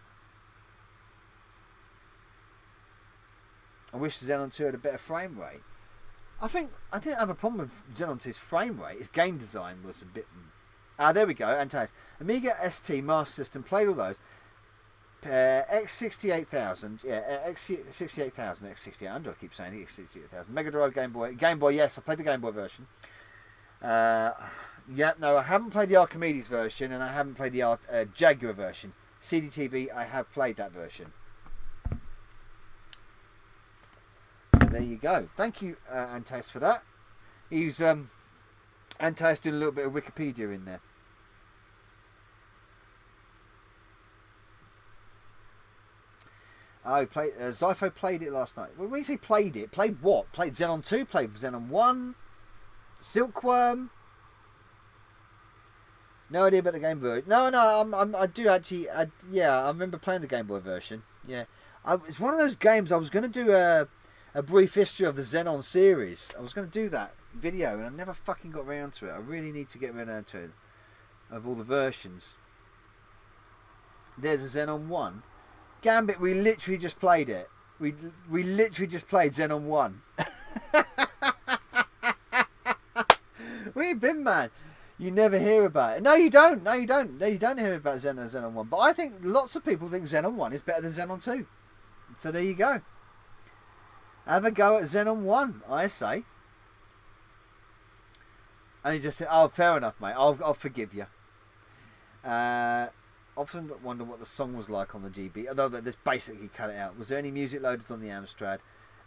I wish Xenon 2 had a better frame rate. I think I didn't have a problem with Xenon 2's frame rate. Its game design was a bit... there we go. Antares. Amiga ST, Master System, played all those. X68000, yeah, X68000, X6800, I keep saying X68000. Mega Drive, Game Boy, yes, I played the Game Boy version. Yeah, no, I haven't played the Archimedes version, and I haven't played the Jaguar version. CDTV, I have played that version. So there you go. Thank you, Antas, for that. He's Antas doing a little bit of Wikipedia in there. Oh, Zypho played it last night. When you say played it, played what? Played Xenon 2, played Xenon 1, Silkworm. No idea about the Game Boy. No, I do actually. Yeah, I remember playing the Game Boy version. Yeah, it's one of those games. I was going to do a brief history of the Xenon series. I was going to do that video, and I never fucking got around to it. I really need to get around to it, of all the versions. There's a Xenon 1. Gambit, we literally just played it. We literally just played Xenon 1. Where you been, man? You never hear about it. No, you don't. No, you don't. No, you don't hear about Xenon 1. But I think lots of people think Xenon 1 is better than Xenon 2. So there you go. Have a go at Xenon 1, I say. And you just say, oh, fair enough, mate. I'll forgive you. Often wonder what the song was like on the GB, although this basically cut it out. Was there any music loaders on the Amstrad?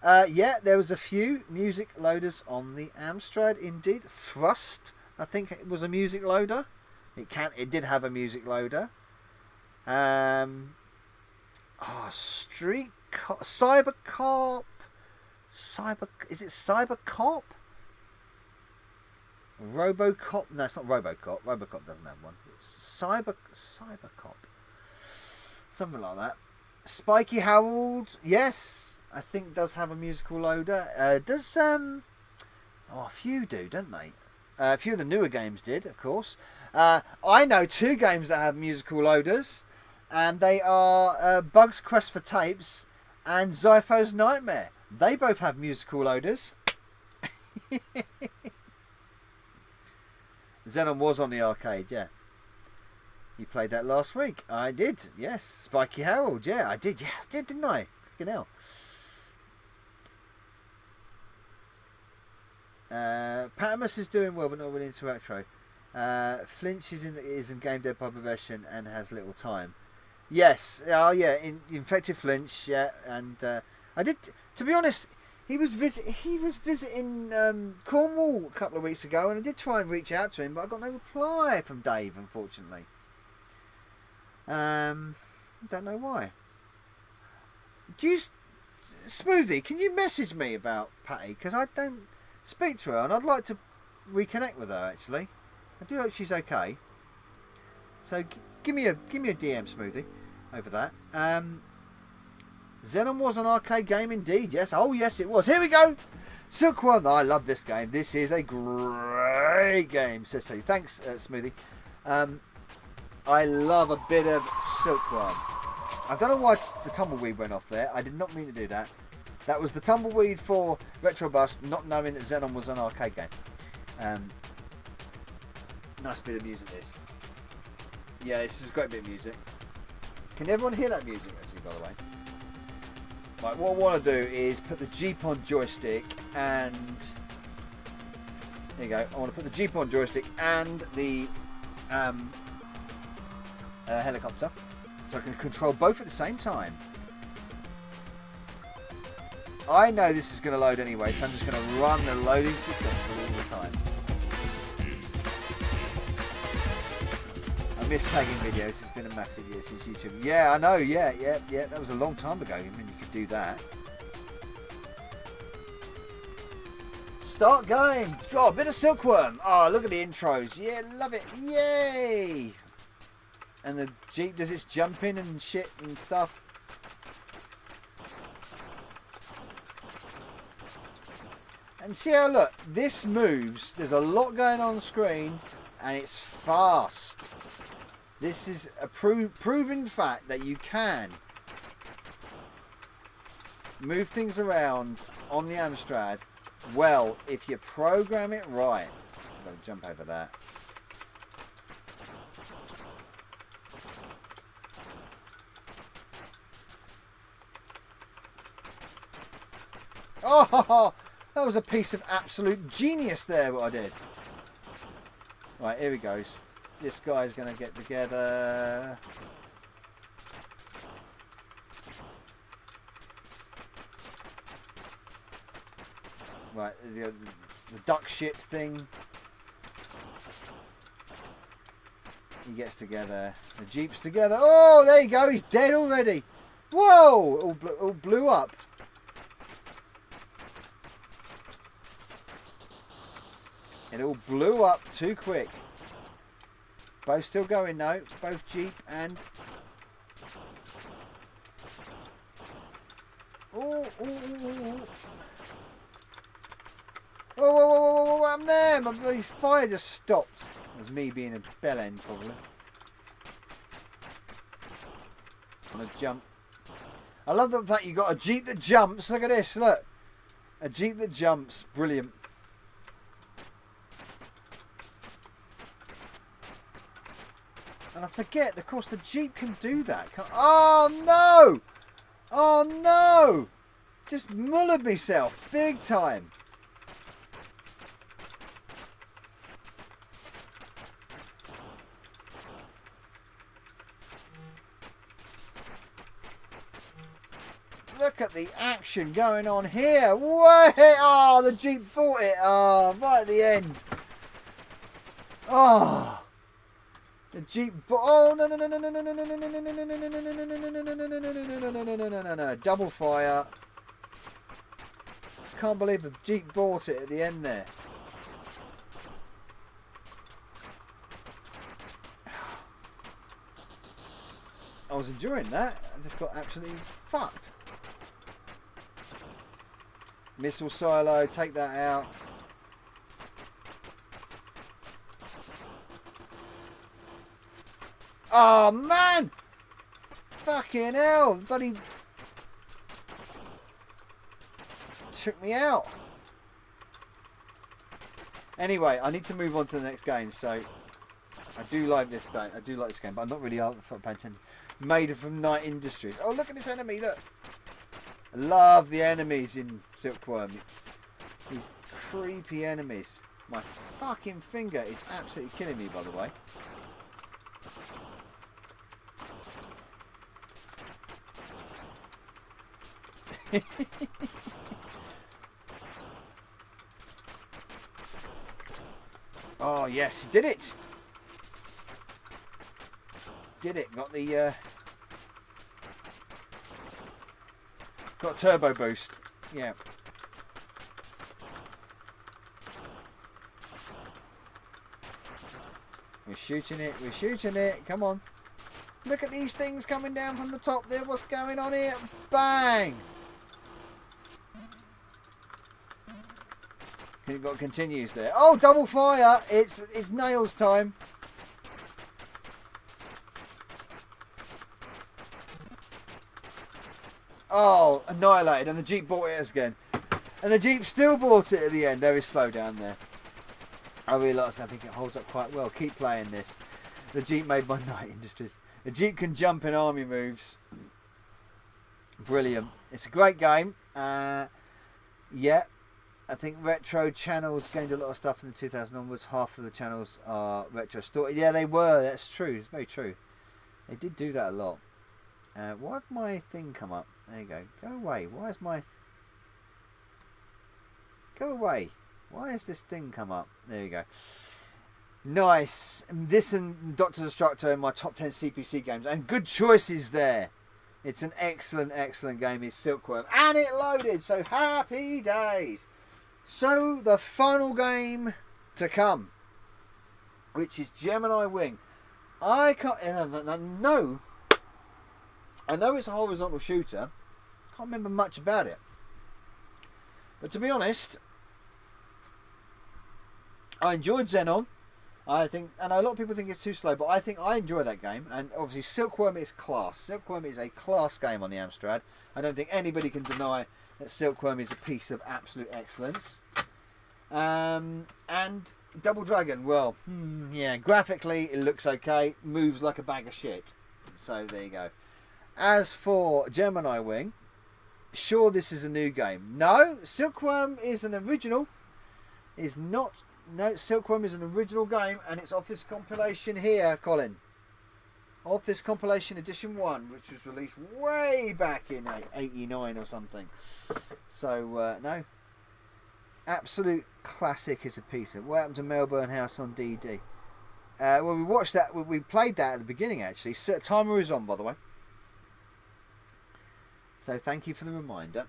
Yeah, there was a few music loaders on the Amstrad, indeed. Thrust, I think it was a music loader. It did have a music loader. Street Cybercop. Is it Cybercop? Robocop? No, it's not Robocop. Robocop doesn't have one. It's Cybercop. Something like that. Spiky Harold, yes, I think does have a musical loader. Does a few do, don't they? A few of the newer games did, of course. I know 2 games that have musical loaders, and they are Bug's Quest for Tapes and Zypho's Nightmare. They both have musical loaders. Xenon was on the arcade, yeah. You played that last week. I did, yes. Spiky Harold, yeah, I did. Yes, didn't I? Fucking hell. Patamus is doing well, but not really into retro. Flinch is in Game Dev Pub version and has little time. Yes, oh yeah, Infected Flinch, yeah, and I did. To be honest, he was visiting Cornwall a couple of weeks ago, and I did try and reach out to him, but I got no reply from Dave, unfortunately. Don't know why. Smoothie, can you message me about Patty? Because I don't speak to her, and I'd like to reconnect with her. Actually, I do hope she's okay. So give me a DM, Smoothie, over that. Xenon was an arcade game indeed. Yes, oh yes, it was. Here we go. Silkworm. Oh, I love this game. This is a great game. Says Teddy. Thanks, Smoothie. I love a bit of Silkworm. I don't know why the tumbleweed went off there. I did not mean to do that. That was the tumbleweed for Retrobust, not knowing that Xenon was an arcade game. Nice bit of music, this. Yeah, this is a great bit of music. Can everyone hear that music, actually, by the way? Right, what I want to do is put the Jeep on joystick and... There you go. I want to put the Jeep on joystick and the helicopter, so I can control both at the same time. I know this is going to load anyway, so I'm just going to run the loading successfully all the time. I miss tagging videos. It's been a massive year since YouTube. Yeah, I know. Yeah. That was a long time ago. I mean, you could do that. Start going. God, a bit of Silkworm. Oh, look at the intros. Yeah, love it. Yay! And the Jeep does its jumping and shit and stuff. And see how, look, this moves. There's a lot going on the screen, and it's fast. This is a proven fact that you can move things around on the Amstrad well if you program it right. I'm going to jump over that. Oh, that was a piece of absolute genius there, what I did. Right, here he goes. This guy's going to get together. Right, the duck ship thing. He gets together. The Jeep's together. Oh, there you go. He's dead already. Whoa! All blew up. It all blew up too quick. Both still going though. Both Jeep and... Oh, oh, oh, oh. Whoa, I'm there. My bloody fire just stopped. It was me being a bell end, probably. I'm gonna jump. I love the fact you got a Jeep that jumps. Look at this, look. A Jeep that jumps. Brilliant. And I forget, of course, the Jeep can do that. Oh, no! Oh, no! Just mullered myself. Big time. Look at the action going on here. Wait! Oh, the Jeep fought it. Oh, right at the end. Oh. The Jeep. Oh, no, no, no, no, no, no, no, no, no, no, no, no, no, no, no, no, no, double fire. Can't believe the Jeep bought it at the end there. I was enjoying that. I just got absolutely fucked. Missile silo, take that out. Oh man! Fucking hell! Bloody took me out. Anyway, I need to move on to the next game. So I do like this game. I do like this game, but I'm not really paying attention. Made from Night Industries. Oh, look at this enemy! Look. I love the enemies in Silkworm. These creepy enemies. My fucking finger is absolutely killing me, by the way. Oh yes, did it! Did it? Got the got turbo boost. Yeah. We're shooting it. We're shooting it. Come on. Look at these things coming down from the top there. What's going on here? Bang! It got continues there. Oh, double fire! It's nails time. Oh, annihilated, and the Jeep bought it again. And the Jeep still bought it at the end. There is slow down there. I realise I think it holds up quite well. Keep playing this. The Jeep made by Night Industries. The Jeep can jump in army moves. Brilliant. It's a great game. Yeah. I think Retro Channels gained a lot of stuff in the 2000 onwards. Half of the channels are Retro Story. Yeah, they were. That's true. It's very true. They did do that a lot. Why have my thing come up? There you go. Go away. Why is my... Go away. Why has this thing come up? There you go. Nice. This and Dr. Destructo in my top 10 CPC games. And good choices there. It's an excellent, excellent game. It's Silkworm. And it loaded. So happy days. So the final game to come. Which is Gemini Wing. I can't... No. I know it's a horizontal shooter. Can't remember much about it. But to be honest, I enjoyed Xenon. I think, and a lot of people think it's too slow, but I think I enjoy that game. And obviously Silkworm is class. Silkworm is a class game on the Amstrad. I don't think anybody can deny that Silkworm is a piece of absolute excellence. And Double Dragon, well, yeah, graphically it looks okay. Moves like a bag of shit. So there you go. As for Gemini Wing, sure this is a new game. No, Silkworm is an original. Is not... No, Silkworm is an original game, and it's off this compilation here, Colin. Off this compilation edition 1, which was released way back in '89 or something. So, no. Absolute classic is a piece of. What happened to Melbourne House on DD? Well, we watched that. We played that at the beginning, actually. Timer is on, by the way. So thank you for the reminder.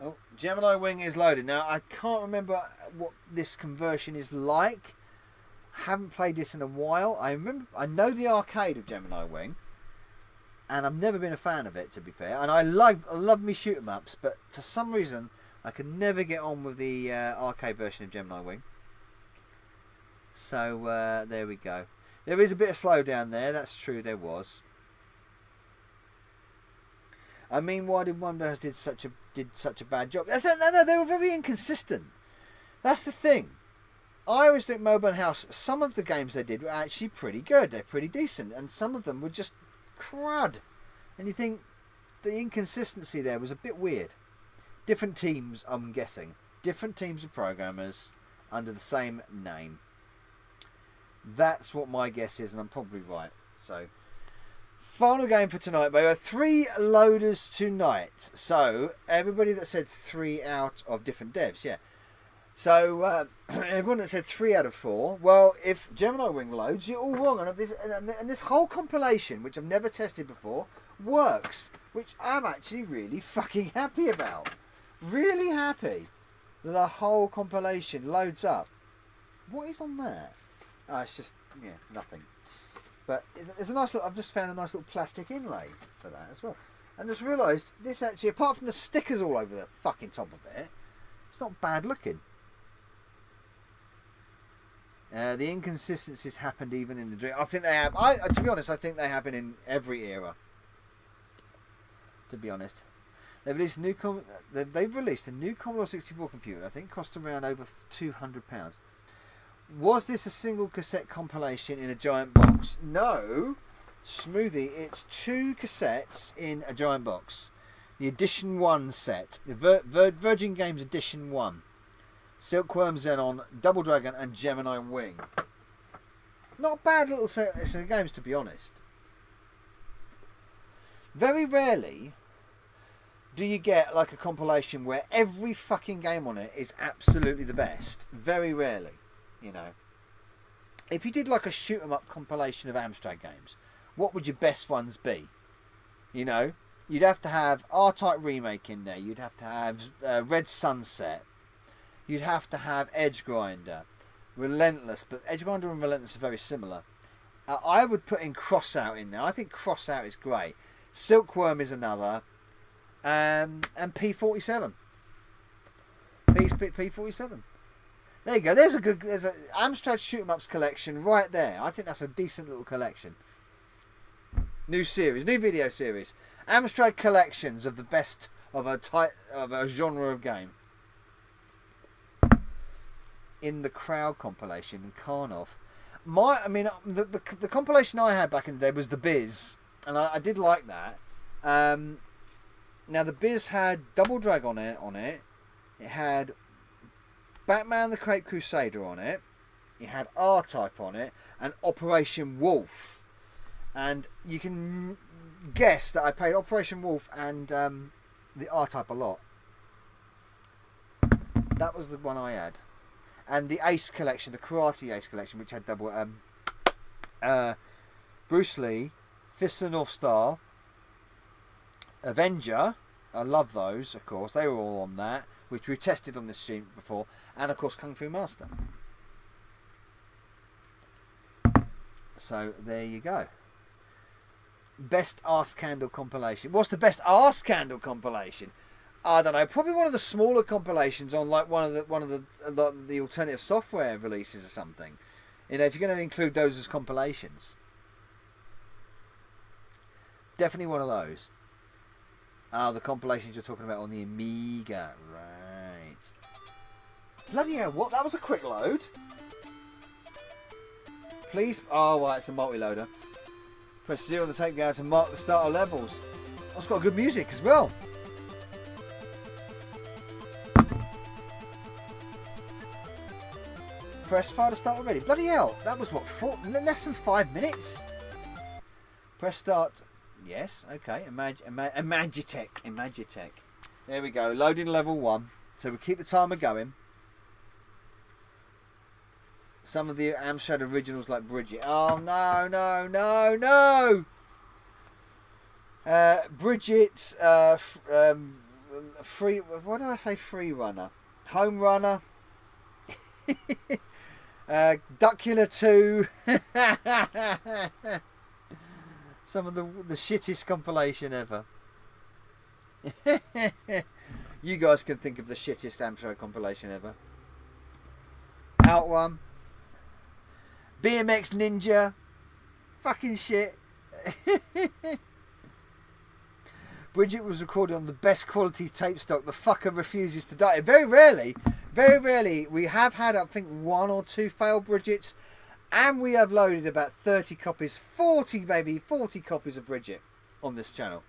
Oh, Gemini Wing is loaded. Now, I can't remember what this conversion is like. Haven't played this in a while. I know the arcade of Gemini Wing, and I've never been a fan of it, to be fair. And I love me shoot 'em ups, but for some reason I could never get on with the arcade version of Gemini Wing. So there we go. There is a bit of slowdown there. That's true. There was. I mean, why did Wonderhouse did such a bad job? No, they were very inconsistent. That's the thing. I always think Melbourne House, some of the games they did were actually pretty good. They're pretty decent, and some of them were just crud. And you think the inconsistency there was a bit weird. Different teams, I'm guessing. Different teams of programmers under the same name. That's what my guess is, and I'm probably right. So, final game for tonight, baby. 3 loaders tonight. So, everybody that said 3 out of different devs, yeah. So, everyone that said 3 out of 4, well, if Gemini Wing loads, you're all wrong. And this whole compilation, which I've never tested before, works. Which I'm actually really fucking happy about. Really happy that the whole compilation loads up. What is on there? Oh, it's just, yeah, nothing. But it's a nice little, I've just found a nice little plastic inlay for that as well. And just realised, this actually, apart from the stickers all over the fucking top of it, it's not bad looking. The inconsistencies happened even in the dream. I think they have. To be honest, I think they happen in every era. To be honest, they've released a new Commodore 64 computer. I think cost around over £200. Was this a single cassette compilation in a giant box? No, Smoothie. It's 2 cassettes in a giant box. The Edition 1 set, the Virgin Games Edition 1. Silkworm, Xenon, Double Dragon and Gemini Wing. Not bad little set of games, to be honest. Very rarely do you get like a compilation where every fucking game on it is absolutely the best. Very rarely, you know. If you did like a shoot 'em up compilation of Amstrad games, what would your best ones be? You know, you'd have to have R-Type Remake in there. You'd have to have Red Sunset. You'd have to have Edge Grinder, Relentless, but Edge Grinder and Relentless are very similar. I would put in Crossout in there. I think Crossout is great. Silkworm is another, and P47. P47. There you go. There's a Amstrad Shoot 'em Ups collection right there. I think that's a decent little collection. New video series. Amstrad collections of the best of a genre of game. In the Crowd compilation in Karnov. The compilation I had back in the day was the Biz, and I did like that. Now the Biz had Double Drag on it. It had Batman the Caped Crusader on it. It had R-Type on it and Operation Wolf. And you can guess that I played Operation Wolf and the R-Type a lot. That was the one I had. And the Ace collection, the Karate Ace collection, which had double Bruce Lee, Fist of the North Star, Avenger. I love those, of course. They were all on that, which we've tested on this stream before, and of course Kung Fu Master. So there you go. Best Arse Candle compilation. What's the best Arse Candle compilation? I don't know. Probably one of the smaller compilations on like one of the alternative software releases or something. You know, if you're going to include those as compilations, definitely one of those. The compilations you're talking about on the Amiga, right? Bloody hell! What? That was a quick load. Please. Oh, right. It's a multi-loader. Press 0 on the tape guide to mark the start of levels. Oh, it's got good music as well. Press fire to start already. Bloody hell, that was what, less than 5 minutes? Press start. Yes, okay. Imagitech. There we go. Loading level 1. So we keep the timer going. Some of the Amstrad originals like Bridget. Oh, no, no, no, no! Bridget's free... What did I say? Free runner. Home runner. Duckula 2. Some of the shittest compilation ever. You guys can think of the shittest Amstrad compilation ever. Outrun. BMX Ninja. Fucking shit. Bridget was recorded on the best quality tape stock. The fucker refuses to die. Very rarely, we have had, I think, 1 or 2 failed Bridgets. And we have loaded about 30 copies, 40 copies of Bridget on this channel.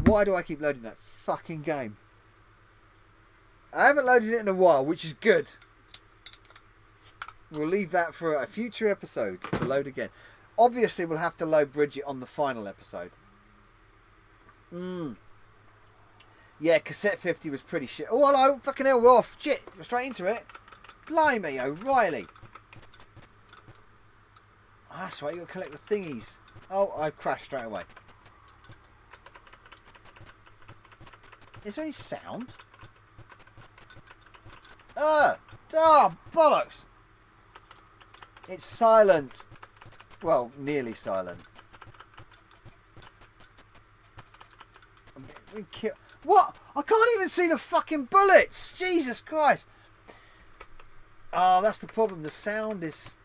Why do I keep loading that fucking game? I haven't loaded it in a while, which is good. We'll leave that for a future episode to load again. Obviously, we'll have to load Bridget on the final episode. Yeah, cassette 50 was pretty shit. Oh, hello. Fucking hell, we're off. Shit, we're straight into it. Blimey, O'Reilly. Oh, that's right, you got to collect the thingies. Oh, I crashed straight away. Is there any sound? Oh, bollocks. It's silent. Well, nearly silent. What? I can't even see the fucking bullets. Jesus Christ. Oh, that's the problem. The sound is...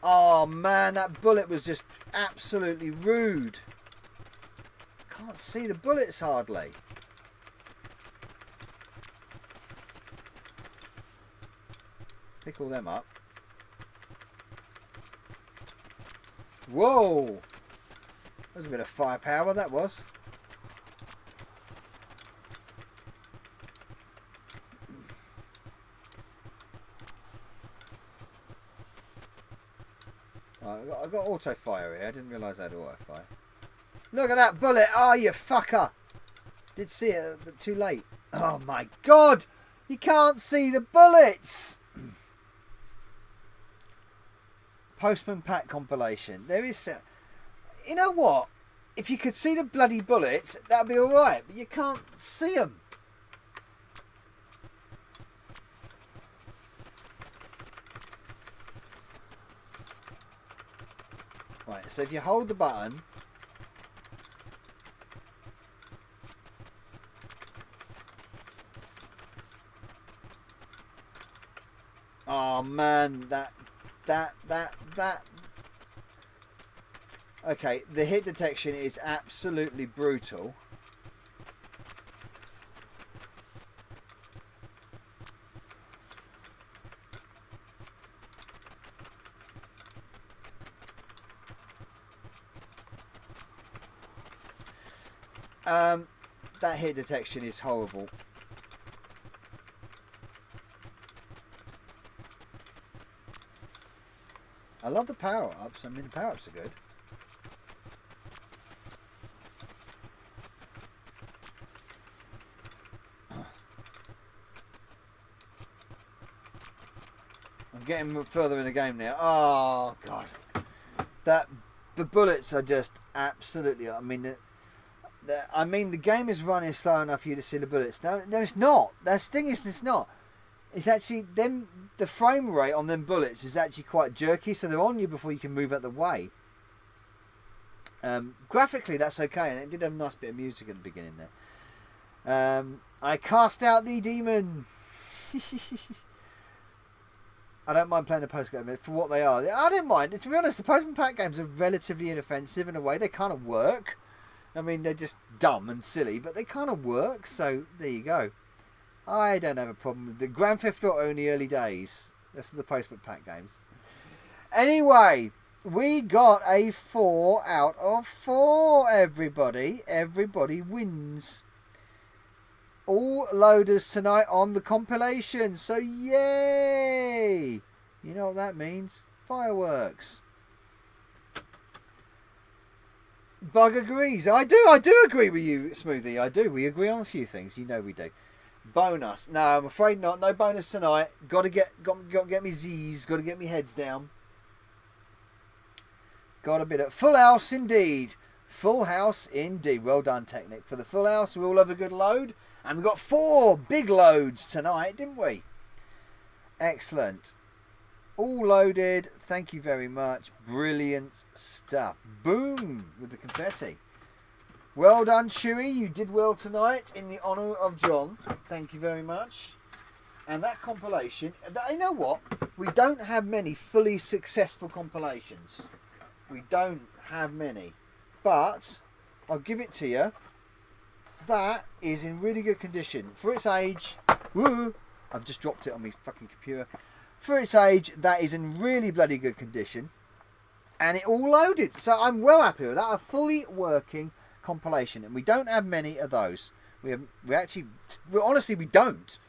Oh, man, that bullet was just absolutely rude. Can't see the bullets hardly. Pick all them up. Whoa! That was a bit of firepower, that was. I got auto fire here. I didn't realise I had auto fire. Look at that bullet! Oh, you fucker! Did see it, but too late. Oh my god! You can't see the bullets! Postman Pack compilation. There is... you know what? If you could see the bloody bullets, that'd be alright. But you can't see them. Right, so if you hold the button... Oh man, that... Okay, the hit detection is absolutely brutal. That hit detection is horrible. I love the power-ups. I mean, the power-ups are good. I'm getting further in the game now. Oh, God. The bullets are just absolutely... I mean, the game is running slow enough for you to see the bullets. No, it's not. That's the thing is, it's not. It's actually the frame rate on them bullets is actually quite jerky, so they're on you before you can move out the way. Graphically, that's okay, and it did have a nice bit of music at the beginning there. I cast out the demon. I don't mind playing the postcard games for what they are. I don't mind. To be honest, the Postman Pack games are relatively inoffensive in a way. They kind of work. I mean, they're just dumb and silly, but they kind of work. So there you go. I don't have a problem with the Grand Theft Auto in the early days. That's the Postman Pack games. Anyway, we got a 4 out of 4, everybody. Everybody wins. All loaders tonight on the compilation. So, yay! You know what that means? Fireworks. Bug agrees. I do agree with you, Smoothie. I do. We agree on a few things. You know we do. Bonus. No, I'm afraid not. No bonus tonight. Got to get me Z's. Got to get me heads down. Got a bit of full house indeed. Full house indeed. Well done, Technic. For the full house, we all have a good load. And we got 4 big loads tonight, didn't we? Excellent. All loaded. Thank you very much. Brilliant stuff. Boom with the confetti. Well done, Chewy. You did well tonight in the honour of John. Thank you very much. And that compilation, you know what? We don't have many fully successful compilations. We don't have many. But I'll give it to you. That is in really good condition. For its age, woo, I've just dropped it on my fucking computer. For its age, that is in really bloody good condition. And it all loaded. So I'm well happy with that. A fully working compilation. And we don't have many of those. Honestly, we don't.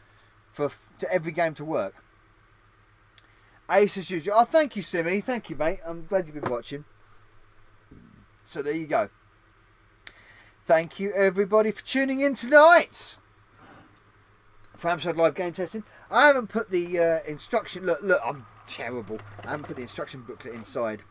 To every game to work. Ace as usual. Oh, thank you, Simi. Thank you, mate. I'm glad you've been watching. So there you go. Thank you, everybody, for tuning in tonight for Amstrad Live Game Testing. I haven't put the instruction... Look, I'm terrible. I haven't put the instruction booklet inside.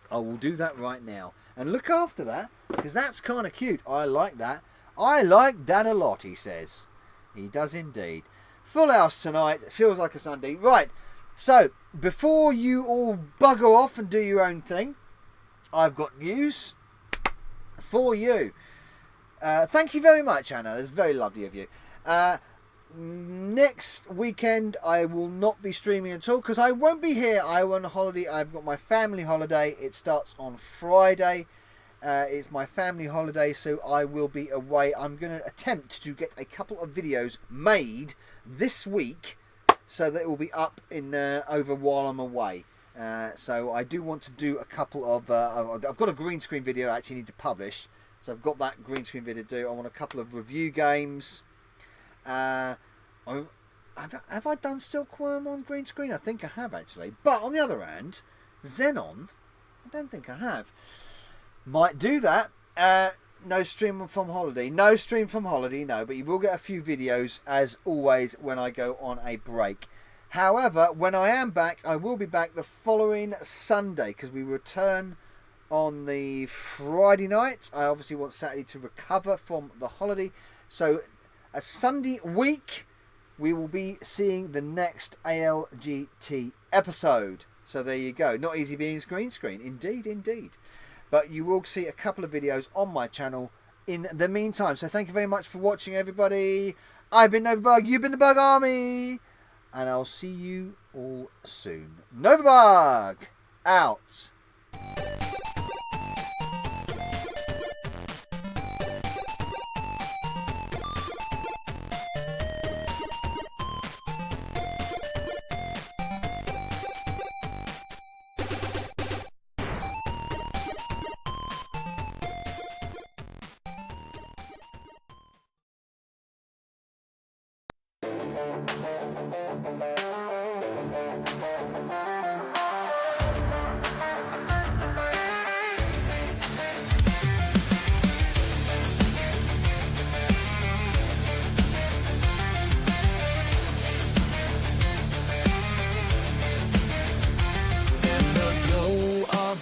I will do that right now. And look after that, because that's kind of cute. I like that. I like that a lot, he says. He does indeed. Full house tonight. It feels like a Sunday. Right. So, before you all bugger off and do your own thing, I've got news for you. Thank you very much, Anna. That's very lovely of you. Next weekend, I will not be streaming at all because I won't be here. I'm on holiday. I've got my family holiday. It starts on Friday. It's my family holiday, so I will be away. I'm going to attempt to get a couple of videos made this week so that it will be up in over while I'm away. So I do want to do a couple of... I've got a green screen video I actually need to publish. So I've got that green screen video to do. I want a couple of review games. Have I done Silkworm on green screen? I think I have, actually. But on the other hand, Xenon, I don't think I have. Might do that. No stream from holiday. No stream from holiday, no. But you will get a few videos, as always, when I go on a break. However, when I am back, I will be back the following Sunday, because we return on the Friday night. I obviously want Saturday to recover from the holiday. So, a Sunday week, we will be seeing the next ALGT episode. So there you go. Not easy being green screen. Indeed, indeed. But you will see a couple of videos on my channel in the meantime. So thank you very much for watching, everybody. I've been Novabug. You've been the Bug Army. And I'll see you all soon. Novabug out.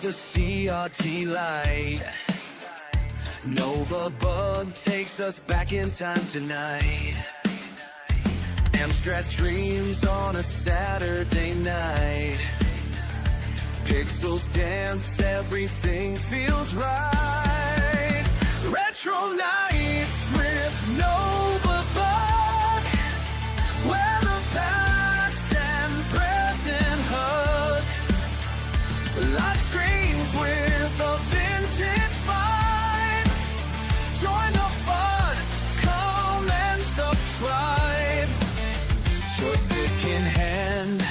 The CRT light. Novabug takes us back in time tonight. Amstrad dreams on a Saturday night. Pixels dance, everything feels right. Retro nights with Novabug, where the past and present hug. Live streams with a vintage vibe. Join the fun, come and subscribe. Joystick in hand,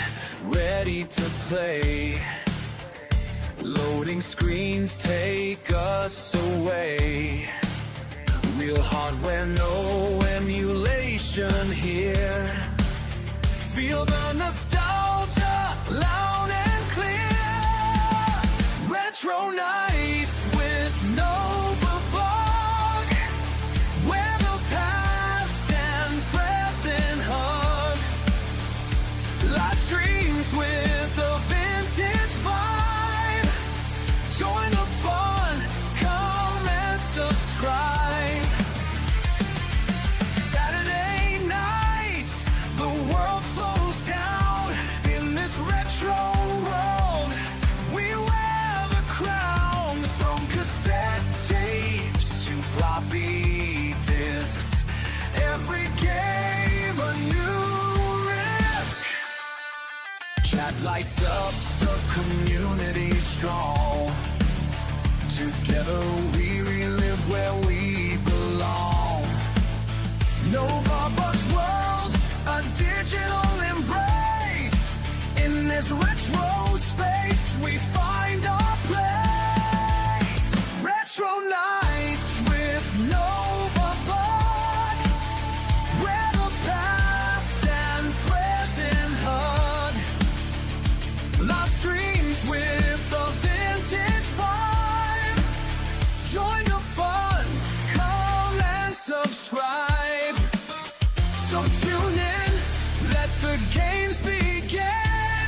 ready to play. Loading screens take us away. Real hardware, no emulation here. Feel the nostalgia loud and clear. Retro nights with community strong. Together we relive where we belong. Novabug's world, a digital embrace. In this retro space, we find our place. Retro nights with Novabug, where the past and present hug. Lost dreams with a vintage vibe. Join the fun, come and subscribe. So tune in, let the games begin.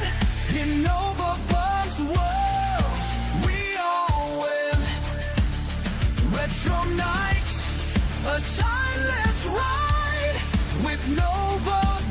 In Novabug's world, we all win. Retro nights, a timeless ride with Novabug.